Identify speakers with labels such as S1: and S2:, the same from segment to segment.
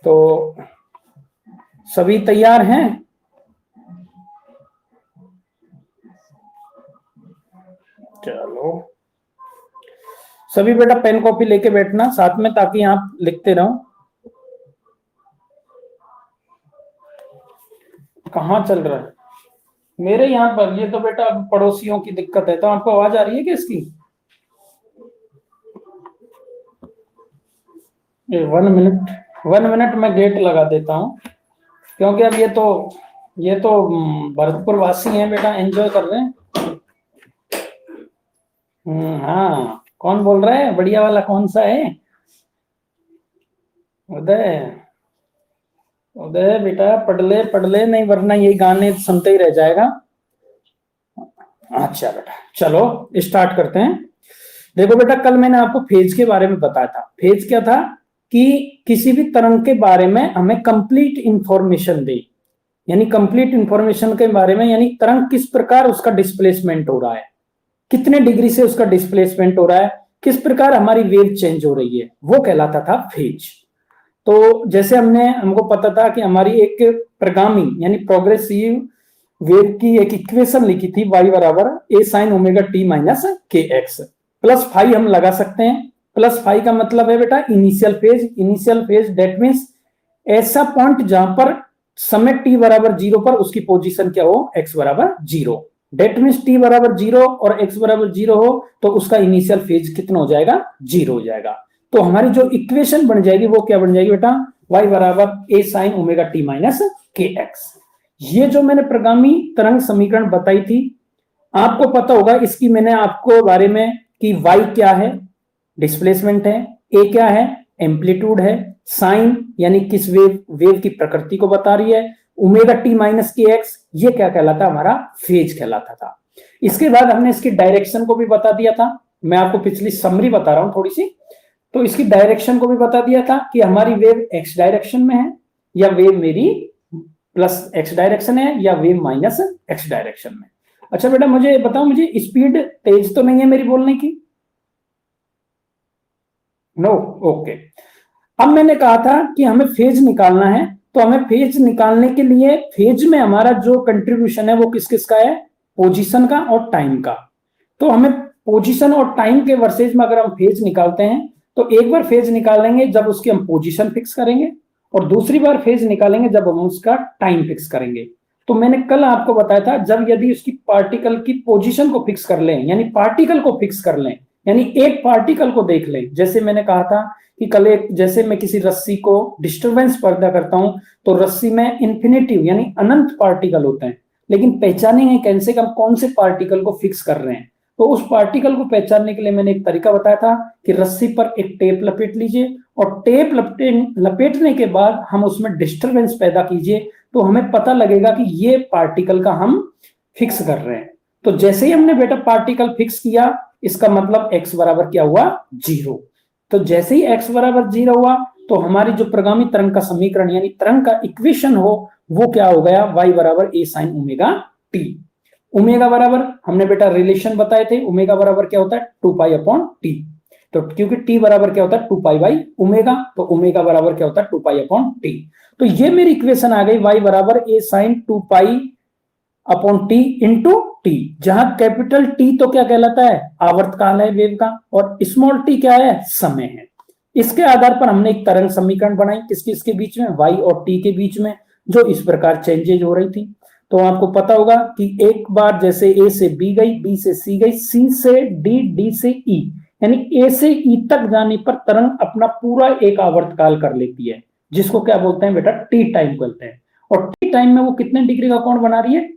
S1: तो सभी तैयार हैं? चलो सभी बेटा पेन कॉपी लेके बैठना साथ में, ताकि आप लिखते रहो। कहाँ चल रहा है मेरे यहाँ पर? ये तो बेटा अब पड़ोसियों की दिक्कत है। तो आपको आवाज आ रही है क्या इसकी? 1 मिनट मैं गेट लगा देता हूँ, क्योंकि अब ये तो भरतपुर वासी हैं बेटा, एंजॉय कर रहे हैं। हाँ, कौन बोल रहा है? बढ़िया वाला कौन सा है? उदय। उदय बेटा पढ़ ले, नहीं वरना ये गाने सुनते ही रह जाएगा। अच्छा बेटा चलो स्टार्ट करते हैं। देखो बेटा, कल मैंने आपको फेज के बारे में बताया था। फेज क्या था कि किसी भी तरंग के बारे में हमें कंप्लीट इंफॉर्मेशन दे, यानी कंप्लीट इंफॉर्मेशन के बारे में, यानी तरंग किस प्रकार उसका डिस्प्लेसमेंट हो रहा है, कितने डिग्री से उसका डिस्प्लेसमेंट हो रहा है, किस प्रकार हमारी वेव चेंज हो रही है, वो कहलाता था फेज। तो जैसे हमको पता था कि हमारी एक प्रगामी यानी प्रोग्रेसिव वेव की एक इक्वेशन लिखी थी, y बराबर a sin omega t minus के एक्स। प्लस फाइव हम लगा सकते हैं। प्लस फाइव का मतलब है बेटा initial phase. Initial phase that means ऐसा पॉइंट जहां पर समय t बराबर 0 पर उसकी पोजीशन क्या हो, x बराबर 0। डेट मीन्स t बराबर 0 और x बराबर 0 हो तो उसका इनिशियल फेज कितना हो जाएगा, 0 हो जाएगा। तो हमारी जो इक्वेशन बन जाएगी वो क्या बन जाएगी बेटा, y बराबर a sin omega t minus के एक्स। ये जो मैंने प्रगामी तरंग समीकरण बताई थी, आपको पता होगा इसकी मैंने आपको बारे में कि y क्या है, डिस्प्लेसमेंट है, a क्या है, एम्पलीट्यूड है, साइन यानी किस वेव की प्रकृति को बता रही है, ओमेगा टी माइनस के एक्स, ये क्या कहलाता, हमारा फेज कहलाता था। इसके बाद हमने इसकी डायरेक्शन को भी बता दिया था। मैं आपको पिछली समरी बता रहा हूं थोड़ी सी। तो इसकी डायरेक्शन को भी बता दिया था कि हमारी वेव एक्स डायरेक्शन में है, या वेव मेरी प्लस एक्स डायरेक्शन है, या वेव माइनस एक्स डायरेक्शन में। अच्छा बेटा मुझे बताओ, मुझे स्पीड तेज तो नहीं है मेरी बोलने की? No, okay. अब मैंने कहा था कि हमें फेज निकालना है, तो हमें फेज निकालने के लिए फेज में हमारा जो कंट्रीब्यूशन है वो किस किस का है, पोजीशन का और टाइम का। तो हमें पोजीशन और टाइम के वर्सेज में अगर हम फेज निकालते हैं तो एक बार फेज निकालेंगे जब उसकी हम पोजीशन फिक्स करेंगे, और दूसरी बार फेज निकालेंगे जब हम उसका टाइम फिक्स करेंगे। तो मैंने कल आपको बताया था, जब यदि उसकी पार्टिकल की पोजीशन को फिक्स कर लें, यानी पार्टिकल को फिक्स कर लें, यानी एक पार्टिकल को देख लें। जैसे मैंने कहा था कि कल एक, जैसे मैं किसी रस्सी को डिस्टरबेंस पैदा करता हूं तो रस्सी में इन्फिनिटिव यानी अनंत पार्टिकल होते हैं, लेकिन पहचानेंगे कैसे कि हम कौन से पार्टिकल को फिक्स कर रहे हैं। तो उस पार्टिकल को पहचानने के लिए मैंने एक तरीका बताया था कि रस्सी पर एक टेप लपेट लीजिए, और टेप लपेटने के बाद हम उसमें डिस्टरबेंस पैदा कीजिए, तो हमें पता लगेगा कि ये पार्टिकल का हम फिक्स कर रहे हैं। तो जैसे ही हमने बेटा पार्टिकल फिक्स किया, इसका मतलब x बराबर क्या हुआ, 0। तो जैसे ही x बराबर 0 हुआ तो हमारी जो प्रगामी तरंग का समीकरण यानी तरंग का इक्वेशन हो वो क्या हो गया, y बराबर a sin omega t। Omega बराबर हमने बेटा रिलेशन बताए थे, ओमेगा बराबर क्या होता है, 2 पाई अपॉन टी। तो क्योंकि t बराबर क्या होता है, 2 पाई बाई ओमेगा, तो ओमेगा बराबर क्या होता है, 2 पाई अपॉन टी। तो ये मेरी इक्वेशन आ गई, y बराबर a sin 2 pi upon T into T, जहां कैपिटल टी तो क्या कहलाता है, आवर्तकाल है वेव का, और स्मॉल टी क्या है, समय है। इसके आधार पर हमने एक तरंग समीकरण बनाई, किसके इसके बीच में, y और t के बीच में, जो इस प्रकार चेंजेज हो रही थी। तो आपको पता होगा कि एक बार जैसे a से b गई, b से c गई, c से d, d से e, यानी a से e तक जाने पर तरंग अपना पूरा एक आवर्तकाल कर लेती है, जिसको क्या बोलते हैं बेटा, टी टाइम बोलते हैं। और टी टाइम में वो कितने डिग्री का कोण बना रही है,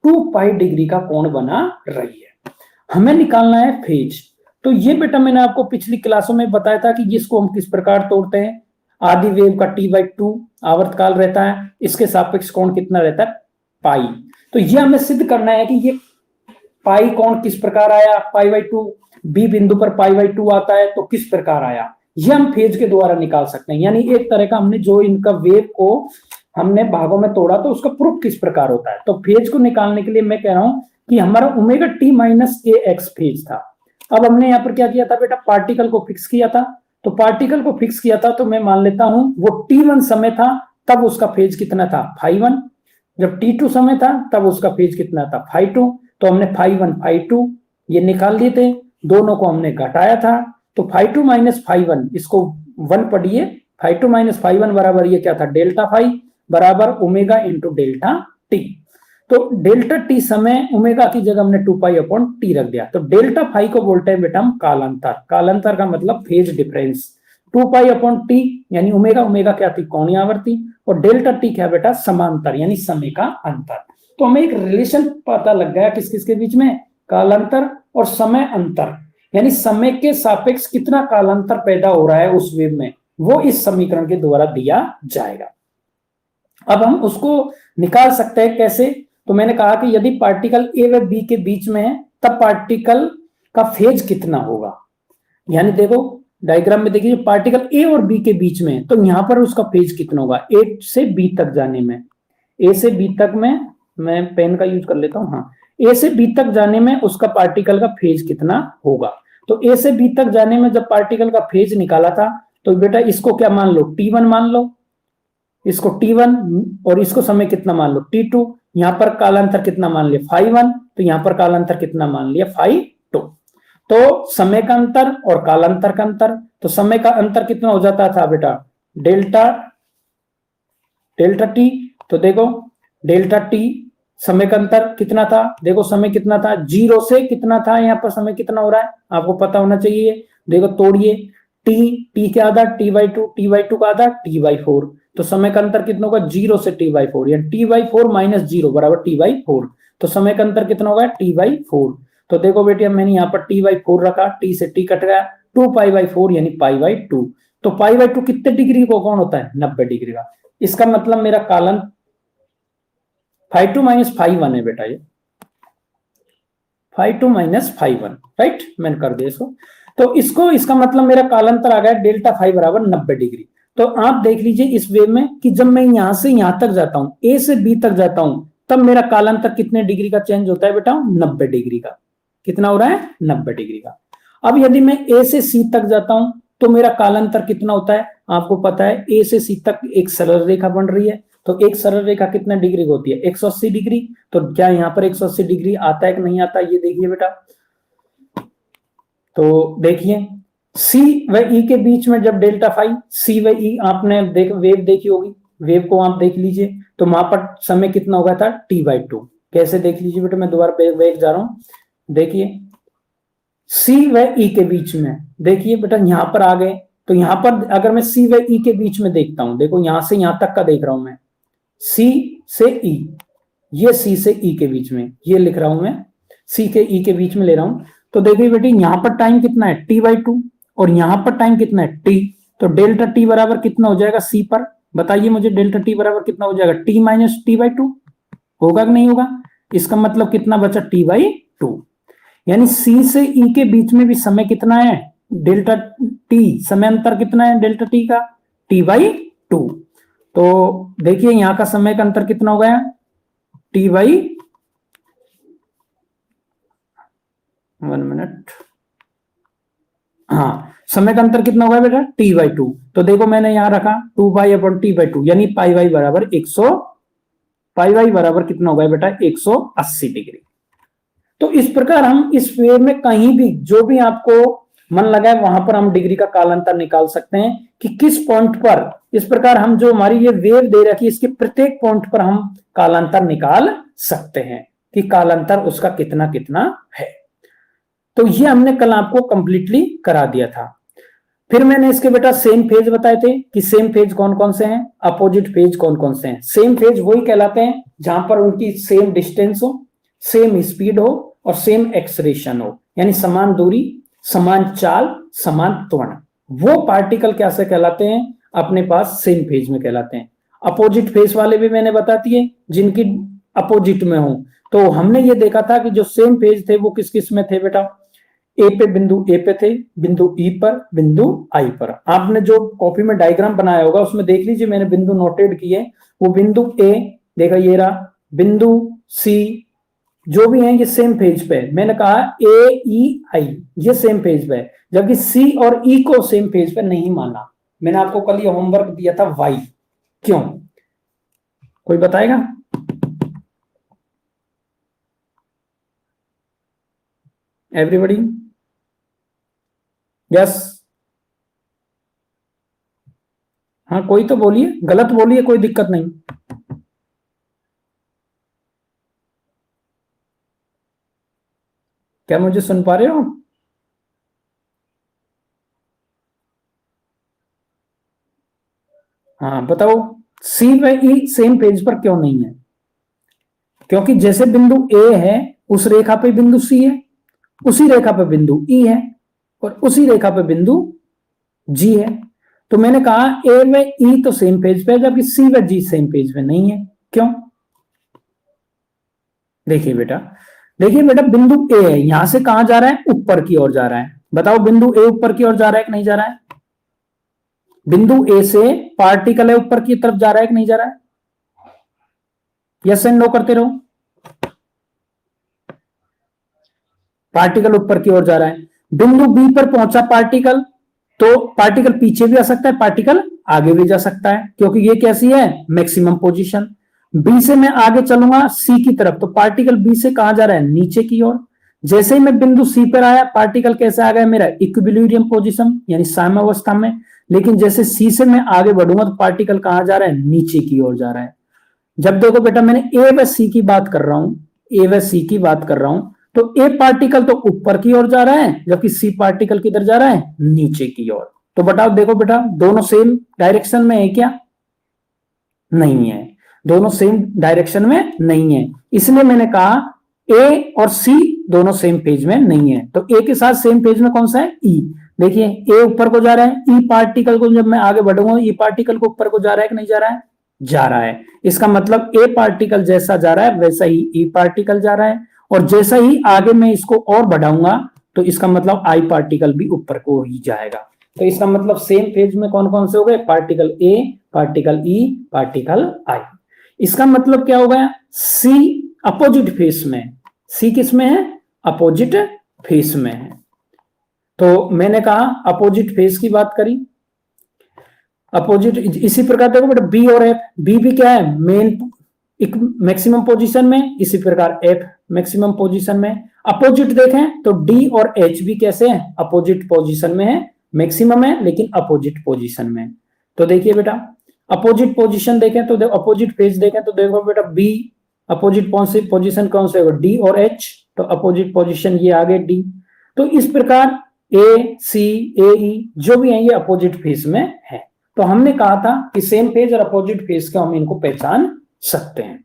S1: 2 पाई डिग्री का कोण बना रही है। हमें निकालना है फेज। तो ये बेटा मैंने आपको पिछली क्लासों में बताया था कि जिसको हम किस प्रकार तोड़ते हैं, आधी वेव का t/2 आवर्तकाल रहता है, इसके सापेक्ष कोण कितना रहता है, पाई। तो ये हमें सिद्ध करना है कि ये पाई कोण किस प्रकार आया, π/2, बी बिंदु पर π/2 आता है तो किस प्रकार आया, ये हम फेज के द्वारा निकाल सकते हैं। यानी एक तरह का हमने जो इनका वेव को हमने भागों में तोड़ा तो उसका प्रूफ किस प्रकार होता है। तो फेज को निकालने के लिए मैं कह रहा हूं कि हमारा ओमेगा टी माइनस के एक्स फेज था। अब हमने यहाँ पर क्या किया था बेटा, पार्टिकल को फिक्स किया था। तो पार्टिकल को फिक्स किया था, तो मैं मान लेता हूं वो t1 समय था, तब उसका फेज कितना था φ1। जब t2 समय था तब उसका फेज कितना था φ2। तो हमने φ1 φ2 ये निकाल लिए थे, दोनों को हमने घटाया था, तो φ2 माइनस φ1 इसको 1 पढ़िए, φ2 माइनस φ1 बराबर ये क्या था डेल्टा फाई बराबर ओमेगा इंटू डेल्टा टी। तो डेल्टा टी समय ओमेगा की जगह हमने 2 पाई अपॉन टी रख दिया, तो डेल्टा फाई को बोलते हैं बेटा हम कालांतर। कालांतर का मतलब phase difference. 2 pi upon T यानी ओमेगा, ओमेगा क्या थी कोणीय आवर्ती, और डेल्टा टी क्या बेटा समांतर यानी समय का अंतर। तो हमें एक रिलेशन पता लग गया किस किस के बीच में, कालांतर और समय अंतर, यानी समय के सापेक्ष कितना कालांतर पैदा हो रहा है उस वेव में, वो इस समीकरण के द्वारा दिया जाएगा। अब हम उसको निकाल सकते हैं कैसे, तो मैंने कहा कि यदि पार्टिकल ए व बी के बीच में है तब पार्टिकल का फेज कितना होगा। यानी देखो डायग्राम में देखिए, पार्टिकल ए और बी के बीच में, तो यहां पर उसका फेज कितना होगा ए से बी तक जाने में। ए से बी तक में मैं पेन का यूज कर लेता हूं, हाँ, ए से बी तक जाने में उसका पार्टिकल का फेज कितना होगा। तो ए से बी तक जाने में जब पार्टिकल का फेज निकाला था, तो बेटा इसको क्या मान लो t1 मान लो, इसको t1, और इसको समय कितना मान लो t2। यहां पर कालांतर कितना मान लिया φ1, तो यहां पर कालांतर कितना मान लिया φ2। तो समय का अंतर और कालांतर का अंतर, तो समय का अंतर कितना हो जाता था बेटा डेल्टा डेल्टा टी। तो देखो डेल्टा टी समय का अंतर कितना था, देखो समय कितना था 0 से कितना था, यहाँ पर समय कितना हो रहा है आपको पता होना चाहिए। देखो तोड़िए, टी के आधा t/2 का आधा t/4, तो समय का अंतर कितना होगा 0 से t/4, यानी t/4 माइनस 0 बराबर t/4। तो समय का अंतर कितना होगा t/4। तो देखो बेटिया मैंने यहाँ पर t/4 रखा, t से t कट गया, 2π/4 यानी π/2। तो π/2 कितने डिग्री को कौन होता है 90 डिग्री का। इसका मतलब मेरा कालन φ2 माइनस φ1 है बेटा, ये φ2 माइनस φ1, राइट, मैंने कर दिया इसको। तो इसको इसका मतलब मेरा कालांतर आ गया डेल्टा फाई बराबर 90 डिग्री। तो आप देख लीजिए इस वेव में कि जब मैं यहां से यहां तक जाता हूं, ए से बी तक जाता हूं, तब मेरा कालांतर कितने डिग्री का चेंज होता है बेटा 90 डिग्री का। कितना हो रहा है 90 डिग्री का। अब यदि मैं ए से सी तक जाता हूं तो मेरा कालांतर कितना होता है आपको पता है, ए से सी तक एक सरल रेखा बन रही है, तो एक सरल रेखा कितने डिग्री होती है 180 डिग्री। तो क्या यहाँ पर 180 डिग्री आता है कि नहीं आता, ये देखिए बेटा। तो देखिए सी व ई के बीच में जब डेल्टा फाई, सी व ई आपने वेव देखी होगी, वेव को आप देख लीजिए, तो वहां पर समय कितना हो गया था t/2। कैसे देख लीजिए बेटा, मैं दोबारा वेव जा रहा हूं, देखिए सी व ई के बीच में, देखिए बेटा यहां पर आ गए, तो यहां पर अगर मैं सी व ई के बीच में देखता हूं, देखो यहां से यहां तक का देख रहा हूं मैं, सी से ई, ये सी से ई के बीच में ये लिख रहा हूं मैं, सी के ई के बीच में ले रहा हूं। तो देखिए बेटी यहां पर टाइम कितना है t/2 और यहां पर टाइम कितना है t। तो डेल्टा टी बराबर कितना हो जाएगा सी पर, बताइए मुझे डेल्टा टी बराबर कितना हो जाएगा t माइनस t/2, होगा कि नहीं होगा। इसका मतलब कितना बचा t/2, यानी सी से ई के बीच में भी समय कितना है डेल्टा टी, समय अंतर कितना है डेल्टा टी का t/2। तो देखिए यहां का समय का अंतर कितना हो गया t/, 1 मिनट, हाँ समय का अंतर कितना होगा बेटा t/2। तो देखो मैंने यहां रखा 2π/t/2 यानी πy बराबर 100, πy बराबर कितना होगा बेटा 180 डिग्री। तो इस प्रकार हम इस वेव में कहीं भी जो भी आपको मन लगा है वहां पर हम डिग्री का कालांतर निकाल सकते हैं कि किस पॉइंट पर, इस प्रकार हम जो हमारी ये वेव दे रखी है इसके प्रत्येक पॉइंट पर हम कालांतर निकाल सकते हैं कि कालांतर उसका कितना कितना है। तो ये हमने कल आपको कंप्लीटली करा दिया था। फिर मैंने इसके बेटा सेम फेज बताए थे कि सेम फेज कौन कौन से हैं, अपोजिट फेज कौन कौन से हैं। सेम फेज वही कहलाते हैं जहां पर उनकी सेम डिस्टेंस हो, सेम स्पीड हो और सेम एक्सलेरेशन हो, यानी समान दूरी, समान चाल, समान त्वरण, वो पार्टिकल कैसे कहलाते हैं अपने पास सेम फेज में कहलाते हैं। अपोजिट फेज वाले भी मैंने बता दिए जिनकी अपोजिट में हो। तो हमने ये देखा था कि जो सेम फेज थे वो किस किस में थे बेटा, ए पे बिंदु ए पे थे, बिंदु ई पर, बिंदु आई पर। आपने जो कॉपी में डायग्राम बनाया होगा उसमें देख लीजिए मैंने बिंदु नोटेड किए, वो बिंदु ए देखा ये रहा, बिंदु सी, जो भी है ये सेम पेज पे, मैंने कहा ए ई आई ये सेम पेज पे, जबकि सी और ई को सेम पेज पे नहीं माना। मैंने आपको कल ये होमवर्क दिया था वाई, क्यों, कोई बताएगा? एवरीबॉडी? यस? हाँ कोई तो बोलिए, गलत बोलिए, कोई दिक्कत नहीं। क्या मुझे सुन पा रहे हो? हाँ बताओ, सी व ई सेम पेज पर क्यों नहीं है? क्योंकि जैसे बिंदु ए है उस रेखा पे बिंदु सी है, उसी रेखा पे बिंदु ई है, और उसी रेखा पे बिंदु जी है। तो मैंने कहा ए व ई तो सेम पेज पे है, जबकि सी व जी सेम पेज पे नहीं है। क्यों? देखिए बेटा, बिंदु ए है, यहां से कहां जा रहा है? ऊपर की ओर जा रहा है। बताओ बिंदु ए ऊपर की ओर जा रहा है कि नहीं जा रहा है? बिंदु ए से पार्टिकल है ऊपर की तरफ जा रहा है कि नहीं जा रहा है? यस एंड नो करते रहो। पार्टिकल ऊपर की ओर जा रहा है। बिंदु बी पर पहुंचा पार्टिकल, तो पार्टिकल पीछे भी आ सकता है, पार्टिकल आगे भी जा सकता है, क्योंकि ये कैसी है? Maximum position. बी से मैं आगे चलूंगा सी की तरफ, तो पार्टिकल बी से कहां जा रहा है? नीचे की ओर। जैसे ही मैं बिंदु सी पर आया, पार्टिकल कैसे आ गया मेरा? इक्विलिब्रियम पोजीशन, यानी साम्यावस्था में। लेकिन जैसे सी से मैं आगे बढ़ूंगा तो पार्टिकल कहां जा रहा है? नीचे की ओर जा रहा है। जब देखो बेटा मैंने ए व सी की बात कर रहा हूं, ए व सी की बात कर रहा हूं, तो ए पार्टिकल तो ऊपर की ओर जा रहा है, जबकि सी पार्टिकल किधर जा रहा है? नीचे की ओर। तो बताओ, देखो बेटा दोनों सेम डायरेक्शन में है क्या? नहीं है, दोनों सेम डायरेक्शन में नहीं है। इसलिए मैंने कहा ए और सी दोनों सेम पेज में नहीं है। तो ए के साथ सेम पेज में कौन सा है? ई। देखिए ए ऊपर को जा रहा है, ई पार्टिकल को जब मैं आगे बढ़ूंगा, ई पार्टिकल को ऊपर को जा रहा है कि नहीं जा रहा है? जा रहा है। इसका मतलब ए पार्टिकल जैसा जा रहा है वैसा ही ई पार्टिकल जा रहा है, और जैसा ही आगे मैं इसको और बढ़ाऊंगा तो इसका मतलब आई पार्टिकल भी ऊपर को ही जाएगा। तो इसका मतलब सेम पेज में कौन कौन से हो गए? Particle A, particle E, particle I. इसका मतलब क्या हो गया? सी अपोजिट फेस में, सी किस में है? अपोजिट फेस में है। तो मैंने कहा अपोजिट फेस की बात करी, अपोजिट। इसी प्रकार देखो बेटा बी और एफ, बी भी क्या है? मेन मैक्सिमम पोजीशन में, इसी प्रकार एफ मैक्सिमम पोजीशन में। अपोजिट देखें तो डी और एच भी कैसे हैं? अपोजिट पोजीशन में है, मैक्सिमम है लेकिन अपोजिट पोजीशन में। तो देखिए बेटा अपोजिट पोजीशन देखें तो देखो, अपोजिट फेज देखें तो देखो बेटा बी अपोजिट पोजीशन कौन से होगा? डी और एच। तो अपोजिट पोजीशन ये आगे डी। तो इस प्रकार ए सी ए ई जो भी है ये अपोजिट फेज में है। तो हमने कहा था कि सेम पेज और अपोजिट फेज का हम इनको पहचान सकते हैं।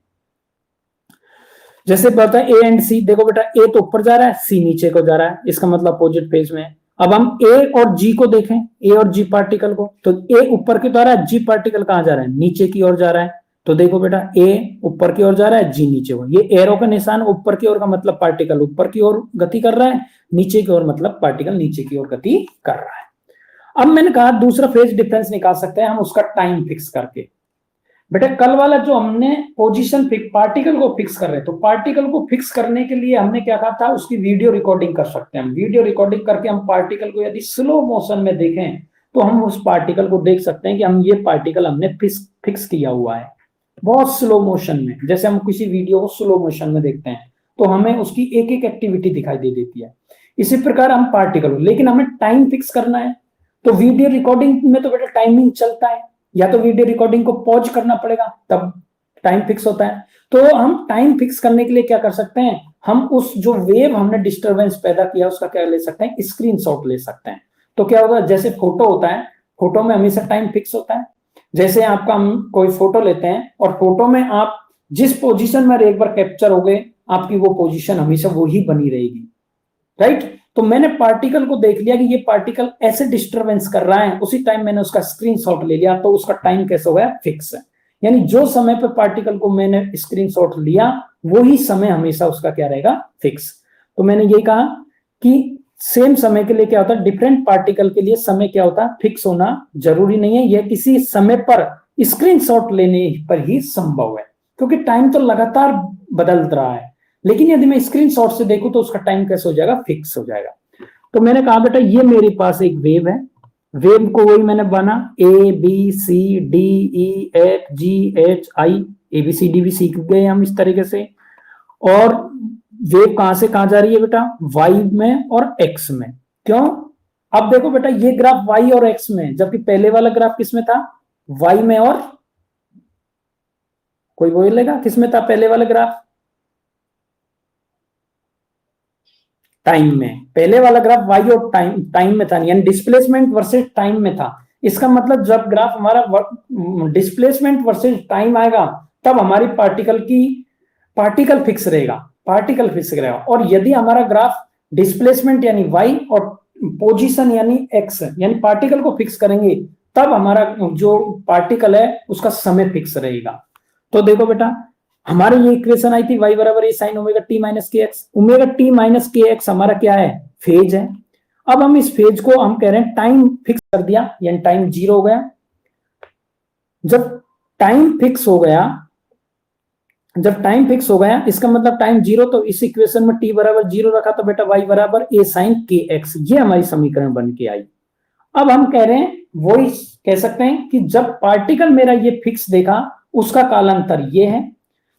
S1: जैसे पता है ए एंड सी, देखो बेटा ए तो ऊपर जा रहा है, सी नीचे को जा रहा है, इसका मतलब अपोजिट फेज में है। अब हम ए और जी को देखें, ए और जी पार्टिकल को, तो ए ऊपर की ओर आ रहा है, जी पार्टिकल कहां जा रहा है? नीचे की ओर जा रहा है। तो देखो बेटा ए ऊपर की ओर जा रहा है, जी नीचे को, ये एरो का निशान ऊपर की ओर का मतलब पार्टिकल ऊपर की ओर गति कर रहा है, नीचे की ओर मतलब पार्टिकल नीचे की ओर गति कर रहा है। अब मैंने कहा दूसरा फेज डिफरेंस निकाल सकते हैं हम उसका टाइम फिक्स करके। बेटा कल वाला जो हमने पोजीशन पार्टिकल को फिक्स कर रहे, तो पार्टिकल को फिक्स करने के लिए हमने क्या कहा था? उसकी वीडियो रिकॉर्डिंग कर सकते हैं हम। वीडियो रिकॉर्डिंग करके हम पार्टिकल को यदि स्लो मोशन में देखें तो हम उस पार्टिकल को देख सकते हैं कि हम ये पार्टिकल हमने फिक्स किया हुआ है बहुत स्लो मोशन में। जैसे हम किसी वीडियो को स्लो मोशन में देखते हैं तो हमें उसकी एक एक एक्टिविटी दिखाई दे देती है। इसी प्रकार हम पार्टिकल, लेकिन हमें टाइम फिक्स करना है। तो वीडियो रिकॉर्डिंग में तो बेटा टाइमिंग चलता है, या तो वीडियो रिकॉर्डिंग को पॉज करना पड़ेगा तब टाइम फिक्स होता है। तो हम टाइम फिक्स करने के लिए क्या कर सकते हैं? हम उस जो वेव हमने डिस्टरबेंस पैदा किया उसका क्या ले सकते हैं? स्क्रीनशॉट ले सकते हैं। तो क्या होगा? जैसे फोटो होता है, फोटो में हमेशा टाइम फिक्स होता है। जैसे आपका हम कोई फोटो लेते हैं और फोटो में आप जिस पोजीशन में एक बार कैप्चर हो गए, आपकी वो पोजीशन हमेशा वो ही बनी रहेगी, राइट? तो मैंने पार्टिकल को देख लिया कि ये पार्टिकल ऐसे डिस्टरबेंस कर रहा है, उसी टाइम मैंने उसका स्क्रीनशॉट ले लिया, तो उसका टाइम कैसे हो गया? फिक्स है। यानी जो समय पे पार्टिकल को मैंने स्क्रीनशॉट लिया वही समय हमेशा उसका क्या रहेगा? फिक्स। तो मैंने ये कहा कि सेम समय के लिए क्या होता है? डिफरेंट पार्टिकल के लिए समय क्या होता है? फिक्स होना जरूरी नहीं है, यह किसी समय पर स्क्रीनशॉट लेने पर ही संभव है, क्योंकि टाइम तो लगातार बदल रहा है। लेकिन यदि मैं स्क्रीनशॉट से देखूं तो उसका टाइम कैसे हो जाएगा, फिक्स हो जाएगा। तो मैंने कहा बेटा ये मेरे पास एक वेव है, वेव को वही मैंने बना A B C D E F G H I, A B C D भी सीख गए हम इस तरीके से। और वेव कहां से कहां जा रही है बेटा, वाई में और एक्स में। क्यों, अब देखो बेटा ये ग्राफ वाई और एक्स में, जबकि पहले वाला ग्राफ किसमें था, वाई में और, कोई बोलेगा किसमें था पहले वाला ग्राफ, टाइम में। पहले वाला ग्राफ वाई और टाइम में था, यानी डिस्प्लेसमेंट वर्सेस टाइम में था। इसका मतलब जब ग्राफ हमारा डिस्प्लेसमेंट वर्सेस टाइम आएगा तब हमारी पार्टिकल फिक्स रहेगा। और यदि हमारा ग्राफ डिस्प्लेसमेंट यानी वाई और पोजीशन यानी एक्स यानी पार्टिकल को फिक्स करेंगे, तब हमारा जो पार्टिकल है उसका समय फिक्स रहेगा। तो देखो बेटा हमारी ये इक्वेशन आई थी y बराबर ए साइन ओमेगा टी माइनस के एक्स। ओमेगा टी माइनस के एक्स हमारा क्या है, फेज है। अब हम इस फेज को हम कह रहे हैं टाइम फिक्स कर दिया, यानी टाइम 0 हो गया। जब टाइम फिक्स हो गया इसका मतलब टाइम 0, तो इस इक्वेशन में t बराबर 0 रखा तो बेटा y बराबर ए साइन के एक्स, ये हमारी समीकरण बन के आई। अब हम कह रहे हैं वही कह सकते हैं कि जब पार्टिकल मेरा ये फिक्स देखा उसका कालांतर ये है,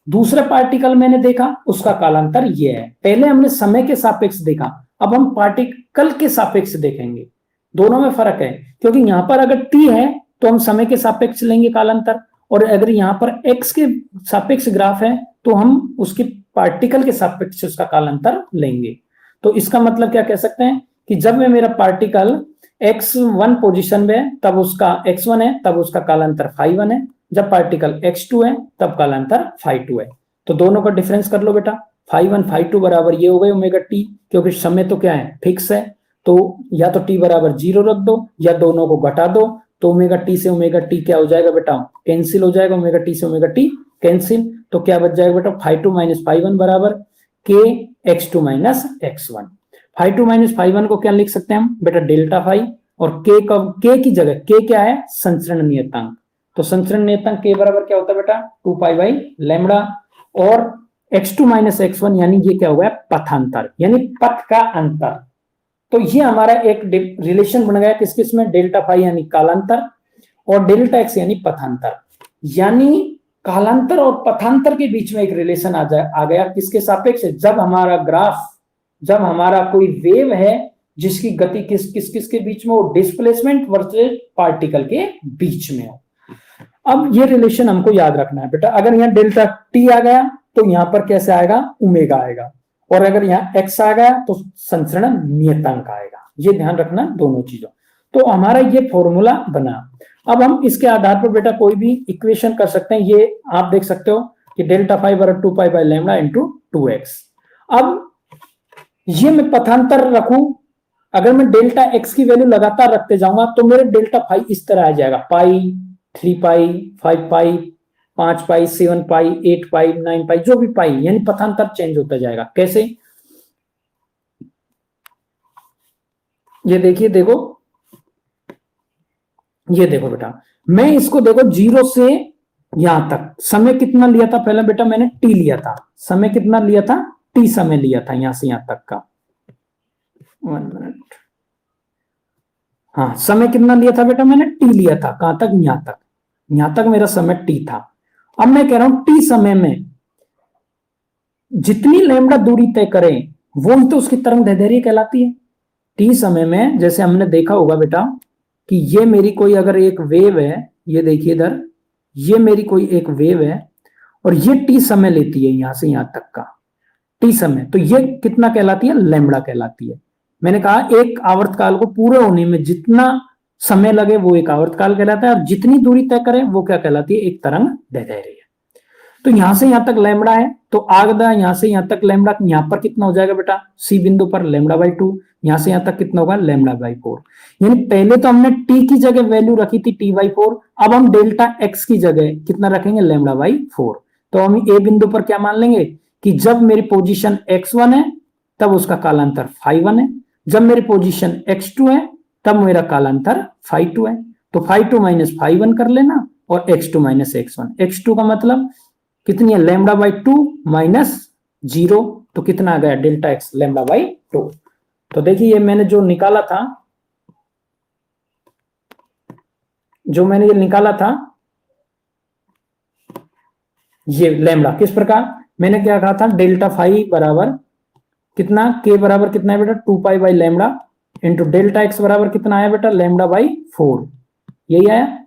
S1: दूसरा पार्टिकल मैंने देखा उसका कालांतर ये है। पहले हमने समय के सापेक्ष देखा, अब हम पार्टिकल के सापेक्ष देखेंगे। दोनों में फर्क है, क्योंकि यहां पर अगर t है तो हम समय के सापेक्ष लेंगे कालांतर, और अगर यहां पर x के सापेक्ष ग्राफ है तो हम उसके पार्टिकल के सापेक्ष उसका कालांतर लेंगे। तो इसका मतलब क्या कह सकते हैं कि जब में मेरा पार्टिकल x1 पोजीशन में है तब उसका x1 है, तब उसका कालांतर φ1 है। जब पार्टिकल x2 है तब कालांतर φ2 है। तो दोनों का डिफरेंस कर लो बेटा, φ1 φ2 बराबर ये हो गए ओमेगा टी, क्योंकि समय तो क्या है, फिक्स है। तो या तो t बराबर 0 रख दो या दोनों को घटा दो, तो ओमेगा टी से ओमेगा टी क्या हो जाएगा बेटा, कैंसिल हो जाएगा। ओमेगा टी से ओमेगा टी कैंसिल, तो क्या बच जाएगा बेटा, φ2 माइनस φ1 बराबर के x2 माइनस x1। φ2 माइनस φ1 को क्या लिख सकते हैं हम बेटा, डेल्टा फाई, और k की जगह k क्या है, संचरण नियतांक। तो संचरण नियतांक k बराबर क्या होता है बेटा, 2 पाई बाई लैम्बडा। और x2 माइनस x1 यानी ये क्या हो गया, पथांतर यानी पथ का अंतर। तो ये हमारा एक रिलेशन बन गया किस किस में, डेल्टा फाई यानी कालांतर और डेल्टा एक्स यानी पथांतर। यानी कालांतर और पथांतर के बीच में एक रिलेशन आ गया किसके सापेक्ष, जब हमारा कोई वेव है जिसकी गति किस के बीच में हो, डिस्प्लेसमेंट वर्सेस पार्टिकल के बीच में हो। अब ये रिलेशन हमको याद रखना है बेटा। अगर यहाँ डेल्टा टी आ गया तो यहां पर कैसे आएगा, ओमेगा आएगा, और अगर यहाँ एक्स आ गया तो संचरण नियतांक आएगा। ये ध्यान रखना दोनों चीजों। तो हमारा ये फॉर्मूला बना। अब हम इसके आधार पर बेटा कोई भी इक्वेशन कर सकते हैं। ये आप देख सकते हो कि डेल्टा फाई बराबर 2 pi by lambda into 2x। अब ये मैं पथांतर रखूं, अगर मैं डेल्टा एक्स की वैल्यू लगातार रखते जाऊंगा तो मेरे डेल्टा फाई इस तरह आ जाएगा, पाई, 3 पाई, 5 पाई, 5 पाई, 7 पाई, 8 पाई, 9 पाई, जो भी पाई, यानी पथांतर चेंज होता जाएगा। कैसे, ये देखिए, ये देखो बेटा, मैं इसको देखो 0 से यहां तक समय कितना लिया था, पहले बेटा मैंने टी लिया था, समय कितना लिया था, टी समय लिया था यहां से यहां तक का। 1 मिनट, हाँ समय कितना लिया था बेटा, मैंने टी लिया था, कहां तक, यहां तक मेरा समय टी था। अब मैं कह रहा हूं टी समय में जितनी लैम्बडा दूरी तय करें वो ही तो उसकी तरंग दैर्ध्य कहलाती है। टी समय में जैसे हमने देखा होगा बेटा कि ये मेरी कोई अगर एक वेव है, ये देखिए इधर, ये मेरी कोई एक वेव है और ये टी समय लेती है यहां से यहां तक का टी समय, तो ये कितना कहलाती है, लैम्बडा कहलाती है। मैंने कहा एक आवर्तकाल को पूरे होने में जितना समय लगे वो एक आवर्तकाल कहलाता है, और जितनी दूरी तय करें वो क्या कहलाती है, एक तरंग दैर्ध्य। तो यहां से यहां तक लैम्बडा है, तो आगदा यहां से यहां तक लैम्बडा, यहां पर कितना हो जाएगा बेटा, सी बिंदु पर लैम्बडा बाई 2, यहां से यहां तक कितना होगा, लैम्बडा बाई 4। यानी पहले तो हमने टी की जगह वैल्यू रखी थी टी बाई 4, अब हम डेल्टा एक्स की जगह कितना रखेंगे, लैम्बडा बाई 4। तो हम ए बिंदु पर क्या मान लेंगे कि जब मेरी पोजीशन x1 है तब उसका कालांतर φ1 है, जब मेरी पोजीशन x2 है तब मेरा कालांतर φ2 है। तो φ2 माइनस φ1 कर लेना और x2 माइनस x1। x2 का मतलब कितनी है, लैम्बडा बाई 2 माइनस 0, तो कितना आ गया डेल्टा एक्स लैम्डा बाई 2। तो देखिए ये मैंने जो निकाला था, ये लैम्डा किस प्रकार, मैंने क्या कहा था, डेल्टा फाई बराबर कितना, के बराबर कितना है बेटा 2 pi by lambda into delta x बराबर कितना आया बेटा लैम्डा बाई 4, यही आया।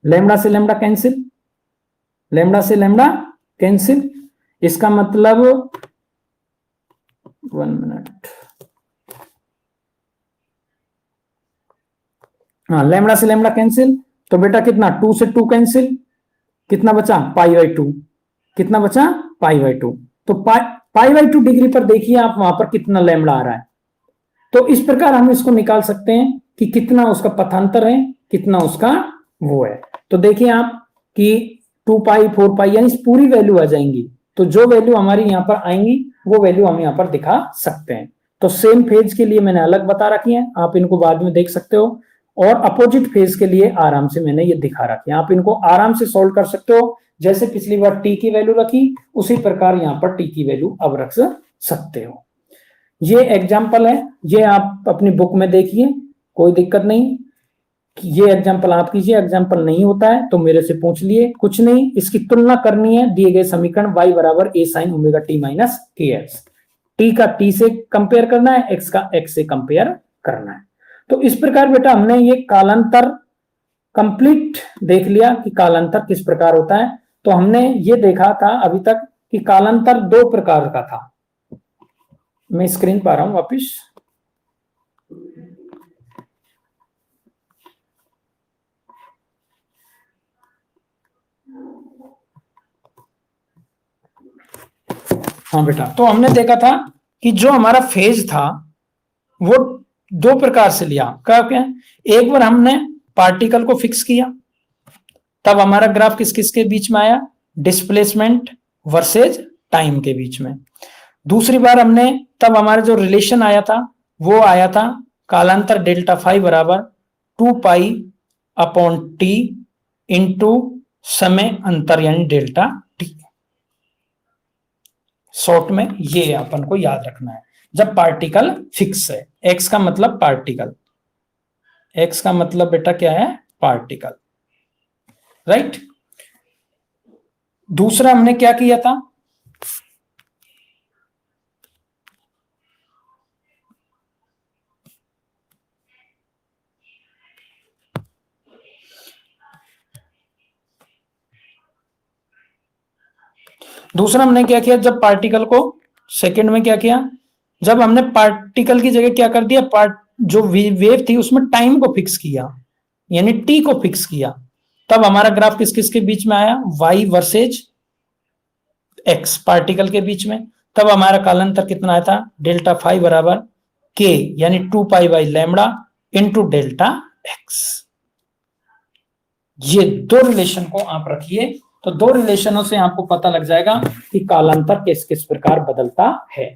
S1: लैम्डा से लैम्डा कैंसिल, लैम्डा से लैम्डा कैंसिल, इसका मतलब 1 मिनट, हाँ लैम्डा से लैम्डा कैंसिल, तो बेटा कितना 2 से 2 कैंसिल, कितना बचा पाई बाई 2, कितना बचा पाई बाई 2, तो पाई बाई 2 डिग्री पर देखिए आप वहां पर कितना लैम्डा आ रहा है। तो इस प्रकार हम इसको निकाल सकते हैं कि कितना उसका पथांतर है, कितना उसका वो है। तो देखिए आप कि 2 पाई 4 पाई यानी पूरी वैल्यू आ जाएंगी, तो जो वैल्यू हमारी यहाँ पर आएंगी वो वैल्यू हम यहाँ पर दिखा सकते हैं। तो सेम फेज के लिए मैंने अलग बता रखी है, आप इनको बाद में देख सकते हो, और अपोजिट फेज के लिए आराम से मैंने ये दिखा रखी है, आप इनको आराम से सोल्व कर सकते हो। जैसे पिछली बार टी की वैल्यू रखी उसी प्रकार यहाँ पर टी की वैल्यू अब रख सकते हो। ये एग्जाम्पल है, ये आप अपनी बुक में देखिए, कोई दिक्कत नहीं। ये एग्जाम्पल आप कीजिए, एग्जाम्पल नहीं होता है तो मेरे से पूछ लिए, कुछ नहीं, इसकी तुलना करनी है दिए गए समीकरण y बराबर a sin omega t minus के एक्स, t का t से कंपेयर करना है, x का x से कंपेयर करना है। तो इस प्रकार बेटा हमने ये कालांतर कंप्लीट देख लिया कि कालांतर किस प्रकार होता है। तो हमने ये देखा था अभी तक कि कालांतर 2 प्रकार का था। मैं स्क्रीन पा रहा हूं वापिस, हाँ बेटा, तो हमने देखा था कि जो हमारा फेज था वो 2 प्रकार से लिया। क्या, एक बार हमने पार्टिकल को फिक्स किया, तब हमारा ग्राफ किस किस के बीच में आया, डिस्प्लेसमेंट वर्सेज टाइम के बीच में। दूसरी बार हमने तब हमारा जो रिलेशन आया था वो आया था कालांतर डेल्टा फाई बराबर 2 पाई अपॉन टी इंटू समय अंतर यानी डेल्टा टी। शॉर्ट में ये अपन को याद रखना है जब पार्टिकल फिक्स है। एक्स का मतलब पार्टिकल, एक्स का मतलब बेटा क्या है पार्टिकल, राइट। दूसरा हमने क्या किया था, दूसरा हमने क्या किया, जब पार्टिकल को सेकंड में क्या किया, जब हमने पार्टिकल की जगह क्या कर दिया, जो वेव थी उसमें टाइम को फिक्स किया यानी टी को फिक्स किया, तब हमारा ग्राफ किस किस के बीच में आया, वाई वर्सेज एक्स पार्टिकल के बीच में। तब हमारा कालांतर कितना आया था, डेल्टा फाई बराबर के यानी 2 pi by lambda into delta x. ये 2 रिलेशन को आप रखिए, तो 2 रिलेशनों से आपको पता लग जाएगा कि कालांतर किस किस प्रकार बदलता है।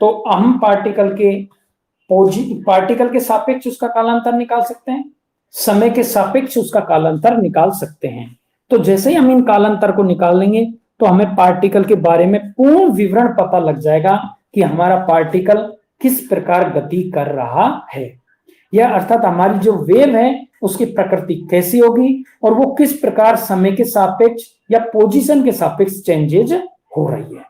S1: तो हम पार्टिकल के सापेक्ष उसका कालांतर निकाल सकते हैं, समय के सापेक्ष उसका कालांतर निकाल सकते हैं। तो जैसे ही हम इन कालांतर को निकाल लेंगे तो हमें पार्टिकल के बारे में पूर्ण विवरण पता लग जाएगा कि हमारा पार्टिकल किस प्रकार गति कर रहा है, या अर्थात हमारी जो वेव है उसकी प्रकृति कैसी होगी और वो किस प्रकार समय के सापेक्ष या पोजीशन के सापेक्ष चेंजेज हो रही है।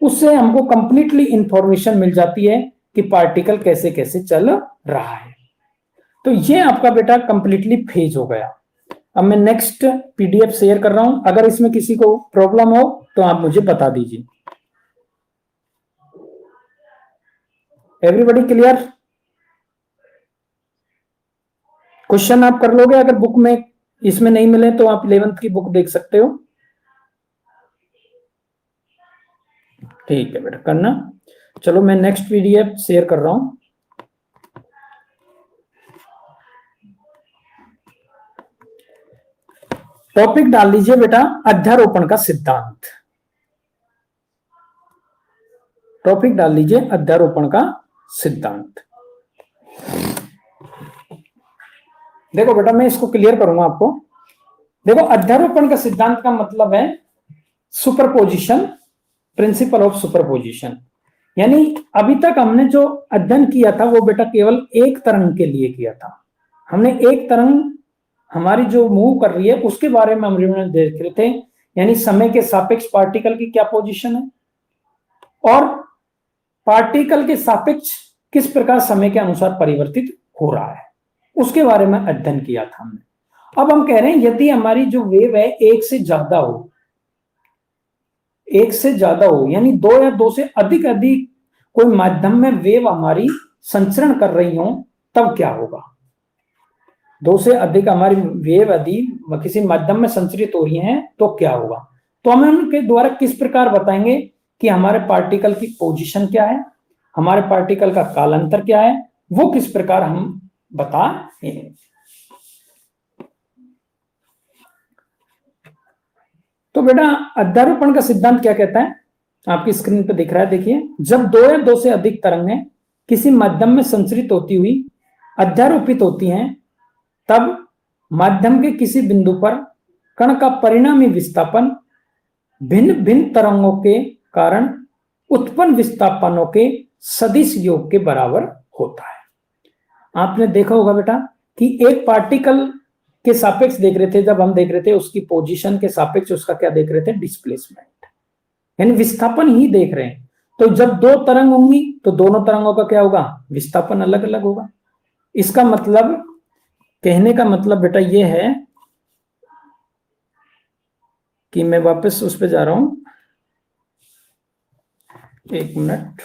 S1: उससे हमको कंप्लीटली इंफॉर्मेशन मिल जाती है कि पार्टिकल कैसे कैसे चल रहा है। तो ये आपका बेटा कंप्लीटली फेज हो गया। अब मैं नेक्स्ट पीडीएफ शेयर कर रहा हूं, अगर इसमें किसी को प्रॉब्लम हो तो आप मुझे बता दीजिए। Everybody clear? क्वेश्चन आप कर लोगे, अगर बुक में इसमें नहीं मिले तो आप 11th की बुक देख सकते हो। ठीक है बेटा, करना। चलो मैं नेक्स्ट पीडीएफ शेयर कर रहा हूं। टॉपिक डाल लीजिए बेटा अध्यारोपण का सिद्धांत। टॉपिक डाल लीजिए अध्यारोपण का सिद्धांत। देखो बेटा मैं इसको क्लियर करूंगा आपको। देखो अध्यारोपण का सिद्धांत का मतलब है सुपरपोजिशन प्रिंसिपल ऑफ सुपरपोजिशन। यानी अभी तक हमने जो अध्ययन किया था वो बेटा केवल एक तरंग के लिए किया था। हमने एक तरंग हमारी जो मूव कर रही है उसके बारे में हम देख रहे थे, यानी समय के सापेक्ष पार्टिकल की क्या पोजीशन है और पार्टिकल के सापेक्ष किस प्रकार समय के अनुसार परिवर्तित हो रहा है, उसके बारे में अध्ययन किया था हमने। अब हम कह रहे हैं यदि हमारी जो वेव है एक से ज्यादा हो, एक से ज्यादा हो यानी दो या दो से अधिक अधिक कोई माध्यम में वेव हमारी संचरण कर रही हो, तब क्या होगा। दो से अधिक हमारी वेव यदि किसी माध्यम में संचरित हो रही हैं तो क्या होगा। तो हम उनके द्वारा किस प्रकार बताएंगे कि हमारे पार्टिकल की पोजीशन क्या है, हमारे पार्टिकल का कालांतर क्या है, वो किस प्रकार हम बताएंगे। तो बेटा अध्यारोपण का सिद्धांत क्या कहता है, आपकी स्क्रीन पर दिख रहा है, देखिए। जब दो या दो से अधिक तरंगें किसी माध्यम में संचरित होती हुई अध्यारोपित होती हैं, तब माध्यम के किसी बिंदु पर कण का परिणामी विस्थापन भिन्न भिन्न तरंगों के कारण उत्पन्न विस्थापनों के सदिश योग के बराबर होता है। आपने देखा होगा बेटा कि एक पार्टिकल के सापेक्ष देख रहे थे, जब हम देख रहे थे उसकी पोजीशन के सापेक्ष उसका क्या देख रहे थे, डिस्प्लेसमेंट, यानी विस्थापन ही देख रहे हैं। तो जब दो तरंग होंगी तो दोनों तरंगों का क्या होगा, विस्थापन अलग अलग होगा। इसका मतलब, कहने का मतलब बेटा ये है कि मैं वापस उस पर जा रहा हूं, एक मिनट।